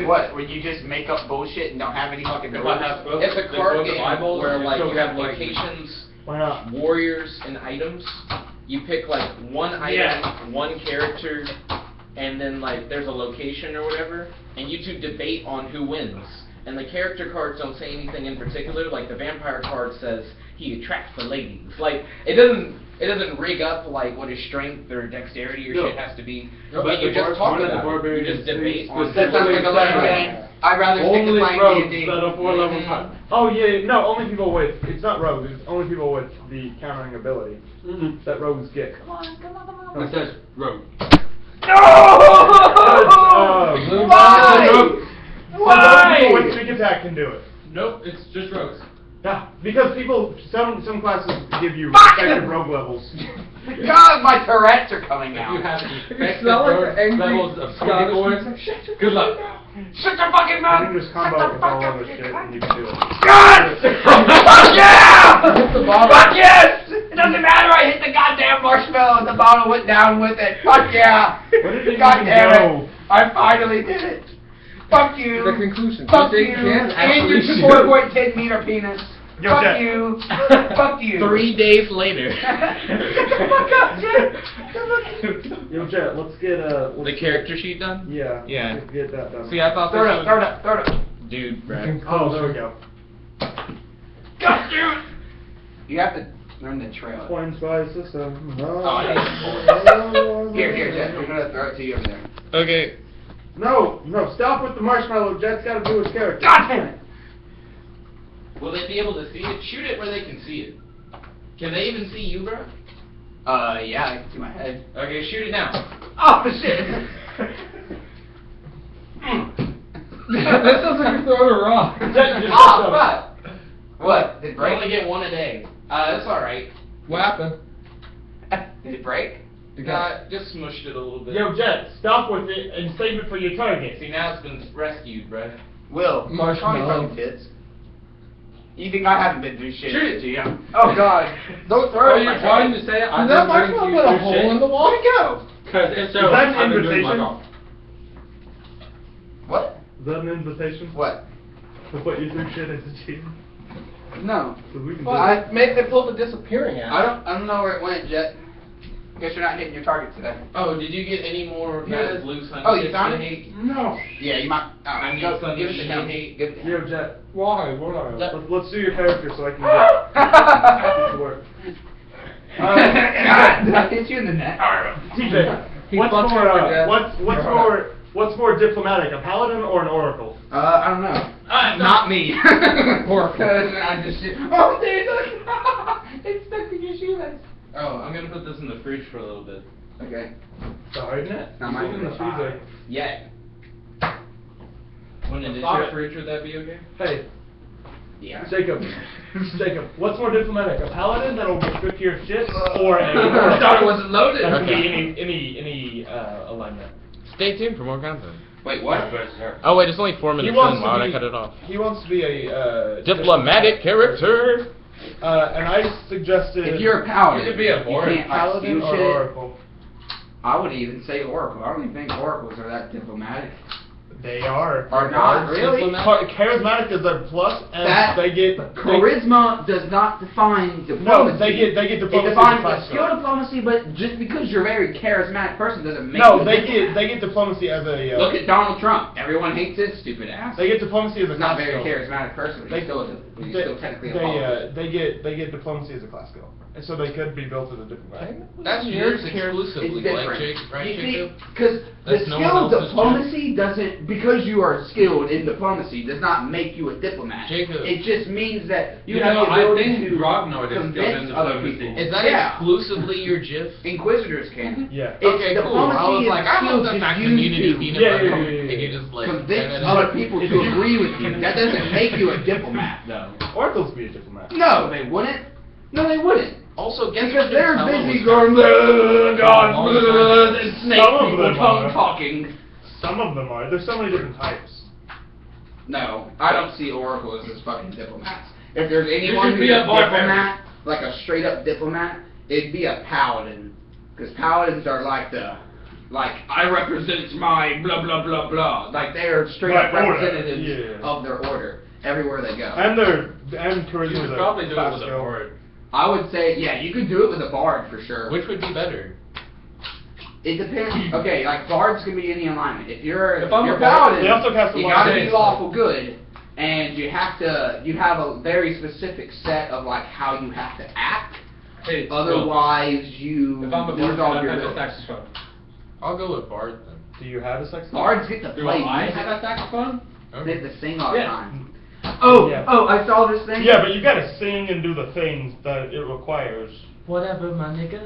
Speaker 2: What? Where you just make up bullshit and don't have any fucking
Speaker 3: If
Speaker 2: rules?
Speaker 3: I have both
Speaker 1: It's a
Speaker 3: the
Speaker 1: card
Speaker 3: book of
Speaker 1: game
Speaker 3: eyeballs,
Speaker 1: where like
Speaker 3: still
Speaker 1: you have
Speaker 3: have, like,
Speaker 1: locations,
Speaker 5: Why not?
Speaker 1: warriors, and items. You pick like one item, one character, and then like there's a location or whatever, and you two debate on who wins. And the character cards don't say anything in particular. Like the vampire card says he attracts the ladies. Like it doesn't rig up like what his strength or dexterity or
Speaker 5: No.
Speaker 1: shit has to be.
Speaker 3: No,
Speaker 1: but you just talk
Speaker 3: one of the
Speaker 1: about it. You
Speaker 3: barbarians
Speaker 1: just debate on.
Speaker 2: That sounds like a letter game. I'd rather stick to
Speaker 5: Only
Speaker 2: playing
Speaker 5: rogues
Speaker 2: D&D.
Speaker 5: that are 4 levels high. Oh yeah, no, only people with, it's not rogues, it's only people with the countering ability that rogues get.
Speaker 3: It says rogue.
Speaker 2: Why?
Speaker 5: People with sneak attack can do it.
Speaker 3: Nope, it's just rogues.
Speaker 5: Yeah, because some classes give you
Speaker 2: Fuck!
Speaker 5: effective rogue levels.
Speaker 2: God, my Tourette's are coming
Speaker 3: If you
Speaker 2: out.
Speaker 3: have effective
Speaker 6: smell like
Speaker 3: rogue
Speaker 6: the angry
Speaker 3: levels of Scottish boys, good luck.
Speaker 2: Shut your fucking
Speaker 5: You
Speaker 2: mouth!
Speaker 5: can just combo it with all other shit and you can do it.
Speaker 2: God! Fuck yeah!
Speaker 3: The bottle.
Speaker 2: Fuck yes! It doesn't matter, I hit the goddamn marshmallow and the bottle went down with it. Fuck yeah!
Speaker 5: Where did it
Speaker 2: God
Speaker 5: even
Speaker 2: damn
Speaker 5: go?
Speaker 2: it! I finally did it! Fuck you!
Speaker 6: The conclusion.
Speaker 2: Fuck
Speaker 6: They
Speaker 2: you!
Speaker 6: can't
Speaker 2: And your
Speaker 6: actually
Speaker 2: 4.10 meter penis!
Speaker 5: Yo,
Speaker 2: Fuck
Speaker 5: Jack.
Speaker 2: you! Fuck you!
Speaker 1: 3 days later.
Speaker 2: Shut the fuck up, Jack!
Speaker 5: Yo, Jet, let's get
Speaker 1: The character sheet done?
Speaker 5: Yeah.
Speaker 1: Yeah.
Speaker 5: Let's get that done.
Speaker 1: See, I thought
Speaker 2: Throw it
Speaker 1: this
Speaker 2: up,
Speaker 1: was...
Speaker 2: throw it up, throw it up.
Speaker 1: Dude, Brad.
Speaker 5: Oh, there we go.
Speaker 2: God damn it! You have to learn the trail.
Speaker 5: Coins by system.
Speaker 2: I Here, Jack, I'm gonna throw it to you over there.
Speaker 1: Okay.
Speaker 5: No, stop with the marshmallow. Jet's got to do his character.
Speaker 2: God damn it!
Speaker 1: Will they be able to see it? Shoot it where they can see it. Can they even see you, bro?
Speaker 2: Yeah, I can see my head.
Speaker 1: Okay, shoot it now.
Speaker 2: Oh, shit!
Speaker 6: That sounds like you're throwing a rock.
Speaker 5: Jet, just
Speaker 2: Oh, fuck! What? Did it
Speaker 1: You only
Speaker 2: break?
Speaker 1: get one a day. That's alright.
Speaker 6: What happened?
Speaker 2: Did it break?
Speaker 1: Just smushed it a little bit.
Speaker 5: Yo, Jet, stop with it and save it for your target.
Speaker 1: See, now it's been rescued, bro.
Speaker 2: Will,
Speaker 6: Marshmallow.
Speaker 2: call me fucking tits. You think I haven't been through shit?
Speaker 6: Shoot it.
Speaker 2: do you? Oh God! Don't throw
Speaker 6: Are
Speaker 2: it.
Speaker 6: you
Speaker 2: in my
Speaker 6: trying
Speaker 2: face.
Speaker 6: to say I've
Speaker 2: That
Speaker 6: been doing
Speaker 2: marshmallow
Speaker 6: you
Speaker 2: put a
Speaker 6: through
Speaker 2: hole
Speaker 6: shit?
Speaker 2: in the wall. Where'd it go?
Speaker 6: Because if so,
Speaker 5: Is that an
Speaker 6: I've been doing
Speaker 5: invitation?
Speaker 6: my job.
Speaker 2: What?
Speaker 5: Is that an invitation?
Speaker 2: What?
Speaker 5: To put you through shit as a team?
Speaker 2: No.
Speaker 5: So we can
Speaker 6: Well,
Speaker 5: do
Speaker 6: I made the pull the disappearing at.
Speaker 2: I don't know where it went, Jet. Guess you're not hitting your target today.
Speaker 1: Oh, did you get any more of
Speaker 2: Yeah.
Speaker 1: that blue sun?
Speaker 2: Oh, you found it?
Speaker 1: hate?
Speaker 5: No.
Speaker 2: Yeah, you might. Oh,
Speaker 1: I need
Speaker 2: go,
Speaker 1: some
Speaker 2: give it to
Speaker 1: shit
Speaker 2: him.
Speaker 1: hate.
Speaker 2: Give it to him.
Speaker 5: Yo, Jet,
Speaker 3: Why? What are you?
Speaker 5: let's do your character so I can get to work.
Speaker 2: God, did I hit you in the neck?
Speaker 5: TJ,
Speaker 6: He
Speaker 5: what's
Speaker 6: fucked
Speaker 5: more,
Speaker 6: up like that.
Speaker 5: what's more diplomatic, a paladin or an oracle?
Speaker 2: I don't know.
Speaker 6: Not me. Oracle.
Speaker 2: Because I just. Oh, dude, look! It's stuck to your shoelace.
Speaker 6: Oh, I'm gonna put this in the fridge for a little bit.
Speaker 2: Okay.
Speaker 3: To harden it?
Speaker 2: Not
Speaker 3: Put
Speaker 2: my
Speaker 3: it in the freezer.
Speaker 2: Yet.
Speaker 6: When it is
Speaker 3: Thought
Speaker 6: your
Speaker 3: it.
Speaker 6: fridge, would that be okay?
Speaker 3: Hey,
Speaker 2: Yeah.
Speaker 3: Jacob. Jacob, what's more diplomatic? A paladin that'll restrict your shit, or
Speaker 2: I
Speaker 3: a
Speaker 2: thought it wasn't loaded.
Speaker 3: that can
Speaker 1: Okay.
Speaker 3: be any alignment?
Speaker 1: Stay tuned for more content.
Speaker 2: Wait, what?
Speaker 1: Oh wait, it's only 4 minutes in. Why would I cut it off?
Speaker 3: He wants to be a
Speaker 1: Diplomatic character.
Speaker 3: And I suggested
Speaker 2: If you're a paladin,
Speaker 6: You could be a board
Speaker 2: you can't like
Speaker 3: paladin
Speaker 2: steal
Speaker 3: or
Speaker 2: shit.
Speaker 3: oracle.
Speaker 2: I would even say oracle. I don't even think oracles are that diplomatic.
Speaker 3: They are.
Speaker 2: Are not really.
Speaker 3: Charismatic is their plus, and
Speaker 2: That
Speaker 3: they get
Speaker 2: charisma does not define diplomacy.
Speaker 3: No, they get
Speaker 2: It
Speaker 3: diplomacy.
Speaker 2: defines
Speaker 3: as a
Speaker 2: skill
Speaker 3: class
Speaker 2: diplomacy, but just because you're a very charismatic person doesn't make
Speaker 3: No,
Speaker 2: you a
Speaker 3: they
Speaker 2: diplomat.
Speaker 3: get diplomacy as a.
Speaker 2: Look at Donald Trump. Everyone hates his stupid ass.
Speaker 3: They get diplomacy as a
Speaker 2: He's not
Speaker 3: class
Speaker 2: a very
Speaker 3: skill.
Speaker 2: charismatic person, but he's still technically a politician.
Speaker 3: they get diplomacy as a class skill, and so they could be built as a diplomat.
Speaker 6: That's yours exclusively,
Speaker 2: It's
Speaker 6: like
Speaker 2: different.
Speaker 6: Jake, right,
Speaker 2: You see,
Speaker 6: Jacob?
Speaker 2: because the
Speaker 6: That's no
Speaker 2: skill
Speaker 6: one
Speaker 2: of
Speaker 6: else's
Speaker 2: diplomacy doesn't, because you are skilled in diplomacy, does not make you a diplomat.
Speaker 6: Jacob.
Speaker 2: It just means that you
Speaker 6: You
Speaker 2: have
Speaker 6: know,
Speaker 2: the
Speaker 6: I
Speaker 2: ability
Speaker 6: think
Speaker 2: to
Speaker 6: Ragnar is skilled in
Speaker 2: convince other
Speaker 6: diplomacy.
Speaker 2: people.
Speaker 6: Is that
Speaker 2: Yeah.
Speaker 6: exclusively your GIF?
Speaker 2: Inquisitors can.
Speaker 3: Yeah.
Speaker 2: It's
Speaker 6: Okay, cool.
Speaker 2: diplomacy
Speaker 6: I was
Speaker 2: is
Speaker 6: like, I
Speaker 2: skill
Speaker 6: love the
Speaker 2: just
Speaker 6: fact
Speaker 2: used
Speaker 6: community
Speaker 2: to
Speaker 6: peanut
Speaker 3: Yeah,
Speaker 6: butter.
Speaker 3: yeah, yeah, yeah.
Speaker 6: And you just like
Speaker 2: convince
Speaker 6: and
Speaker 2: other people to agree with you. That doesn't make you a diplomat, though.
Speaker 3: Oracles be a diplomat.
Speaker 2: No, they wouldn't. No, they wouldn't.
Speaker 6: Also, guess
Speaker 2: Because
Speaker 6: what
Speaker 2: they're
Speaker 6: your fellow
Speaker 2: busy
Speaker 6: was
Speaker 2: going,
Speaker 6: kind
Speaker 2: God,
Speaker 6: all the time.
Speaker 2: and snake
Speaker 3: Some of
Speaker 2: people
Speaker 3: them
Speaker 2: tongue
Speaker 3: are.
Speaker 2: talking.
Speaker 3: Some of them are. There's so many different types.
Speaker 2: No, I don't see oracles as fucking diplomats. If there's anyone
Speaker 6: should
Speaker 2: who's
Speaker 6: be
Speaker 2: a
Speaker 6: a barbarian.
Speaker 2: diplomat, like a straight up diplomat, it'd be a paladin. Because paladins are like I represent my blah blah blah blah. Like they are straight up
Speaker 3: My order,
Speaker 2: representatives
Speaker 3: yeah.
Speaker 2: of their order everywhere they go.
Speaker 3: And charisma
Speaker 6: You
Speaker 3: is
Speaker 6: would
Speaker 3: a
Speaker 6: probably do it
Speaker 3: class
Speaker 6: with a
Speaker 3: skill.
Speaker 6: board.
Speaker 2: I would say, yeah, you could do it with a bard for sure.
Speaker 6: Which would be better?
Speaker 2: It depends. Okay, like bards can be any alignment. If you're
Speaker 6: If I'm
Speaker 2: you're
Speaker 6: a bard,
Speaker 2: paladin,
Speaker 3: they also cast a
Speaker 2: you
Speaker 3: lot
Speaker 2: gotta
Speaker 3: of
Speaker 2: be
Speaker 3: things.
Speaker 2: lawful good, and you have a very specific set of like how you have to act.
Speaker 6: Hey,
Speaker 2: Otherwise, you
Speaker 6: if I'm a
Speaker 2: lose
Speaker 6: bard,
Speaker 2: all
Speaker 6: can
Speaker 2: your
Speaker 6: I have a
Speaker 2: abilities.
Speaker 6: saxophone? I'll go with bard then.
Speaker 3: Do you have a sex?
Speaker 2: Bards get to
Speaker 6: Do
Speaker 2: play
Speaker 6: I
Speaker 2: music.
Speaker 6: have a saxophone?
Speaker 2: They have to sing all the
Speaker 3: Yeah.
Speaker 2: time. Oh,
Speaker 3: Yeah.
Speaker 2: oh! I saw this thing.
Speaker 3: Yeah, but you gotta sing and do the things that it requires.
Speaker 6: Whatever, my nigga.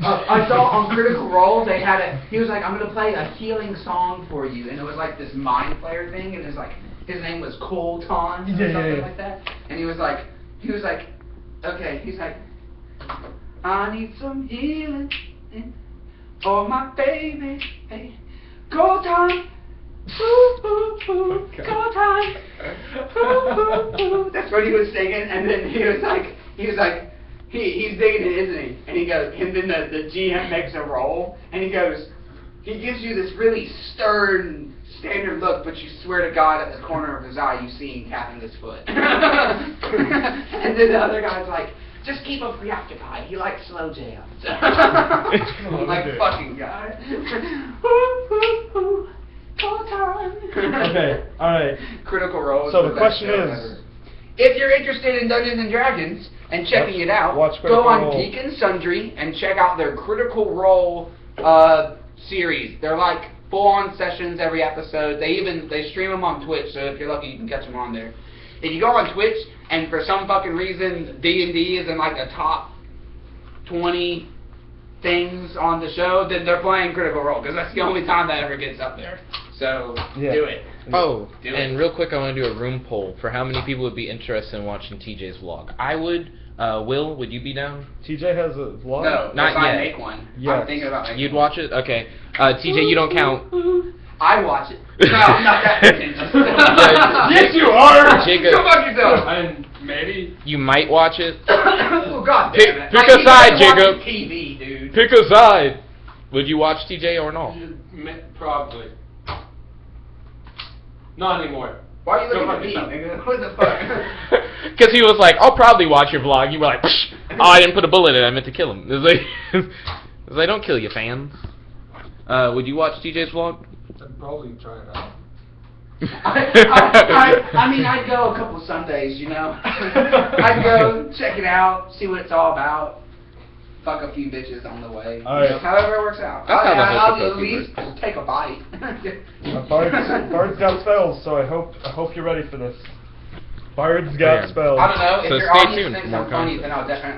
Speaker 2: I saw on Critical Role they had a. He was like, "I'm gonna play a healing song for you," and it was like this mind flayer thing, and it's like his name was Colton or something like that, and he was like, okay, he's like, I need some healing for my baby, hey, Colton. Ooh, ooh, ooh, Colton. Ooh, ooh, ooh. That's what he was singing, and then he was like, he's digging it, isn't he? And he goes, and then the GM makes a roll, and he goes, he gives you this really stern, standard look, but you swear to God at the corner of his eye you see him tapping his foot. And then the other guy's like, just keep him preoccupied. He likes slow jams. I'm like, fucking guy. Call time.
Speaker 3: Okay, alright.
Speaker 2: Critical Role.
Speaker 3: So
Speaker 2: is
Speaker 3: the
Speaker 2: best
Speaker 3: question
Speaker 2: show
Speaker 3: is-
Speaker 2: ever. If you're interested in Dungeons and Dragons and checking it out,
Speaker 3: watch
Speaker 2: go
Speaker 3: Critical
Speaker 2: on
Speaker 3: Role.
Speaker 2: Geek and Sundry and check out their Critical Role series. They're like full-on sessions every episode. They stream them on Twitch, so if you're lucky, you can catch them on there. If you go on Twitch and for some fucking reason D&D is in like the top 20 things on the show, then they're playing Critical Role because that's the only time that ever gets up there. So
Speaker 3: Yeah.
Speaker 2: do it.
Speaker 1: Oh,
Speaker 2: Do
Speaker 1: and
Speaker 2: it.
Speaker 1: real quick, I want to do a room poll for how many people would be interested in watching TJ's vlog. I would. Will, would you be down?
Speaker 3: TJ has a vlog?
Speaker 2: No,
Speaker 1: Not
Speaker 2: if I
Speaker 1: yet.
Speaker 2: make one.
Speaker 3: Yes.
Speaker 2: I'm thinking about making
Speaker 1: You'd
Speaker 2: one.
Speaker 1: watch it? Okay. TJ, you don't count.
Speaker 2: I watch it. No, I'm not that pretentious.
Speaker 3: Yes, you are!
Speaker 1: Jacob.
Speaker 2: Go fuck yourself.
Speaker 6: And maybe.
Speaker 1: You might watch it.
Speaker 2: Oh, God
Speaker 1: Pick-
Speaker 2: damn it.
Speaker 1: pick
Speaker 2: I
Speaker 1: a
Speaker 2: need
Speaker 1: side,
Speaker 2: to watch
Speaker 1: Jacob.
Speaker 2: TV, dude.
Speaker 1: Pick a side. Would you watch TJ or no?
Speaker 6: Probably. Not anymore.
Speaker 2: Why are you
Speaker 6: Go
Speaker 2: looking at
Speaker 6: fuck
Speaker 2: me,
Speaker 6: yourself.
Speaker 2: nigga? What the fuck?
Speaker 1: Because he was like, I'll probably watch your vlog. You were like, Psh, oh, I didn't put a bullet in it. I meant to kill him. It was like, don't kill your fans. Would you watch TJ's vlog?
Speaker 6: I'd probably try it out.
Speaker 2: I mean, I'd go a couple Sundays, you know. I'd go check it out, see what it's all about. Fuck a few bitches on the way.
Speaker 3: All right.
Speaker 2: However it works out.
Speaker 1: That's how the
Speaker 2: I'll
Speaker 1: whole
Speaker 2: at least take a bite.
Speaker 3: Bard's got spells, so I hope you're ready for this. Bard's got
Speaker 1: Man.
Speaker 3: spells.
Speaker 2: I don't know. If
Speaker 1: So
Speaker 2: your
Speaker 1: stay
Speaker 2: audience
Speaker 1: tuned
Speaker 2: thinks
Speaker 1: for more
Speaker 2: I'm funny,
Speaker 1: content.
Speaker 2: then I'll definitely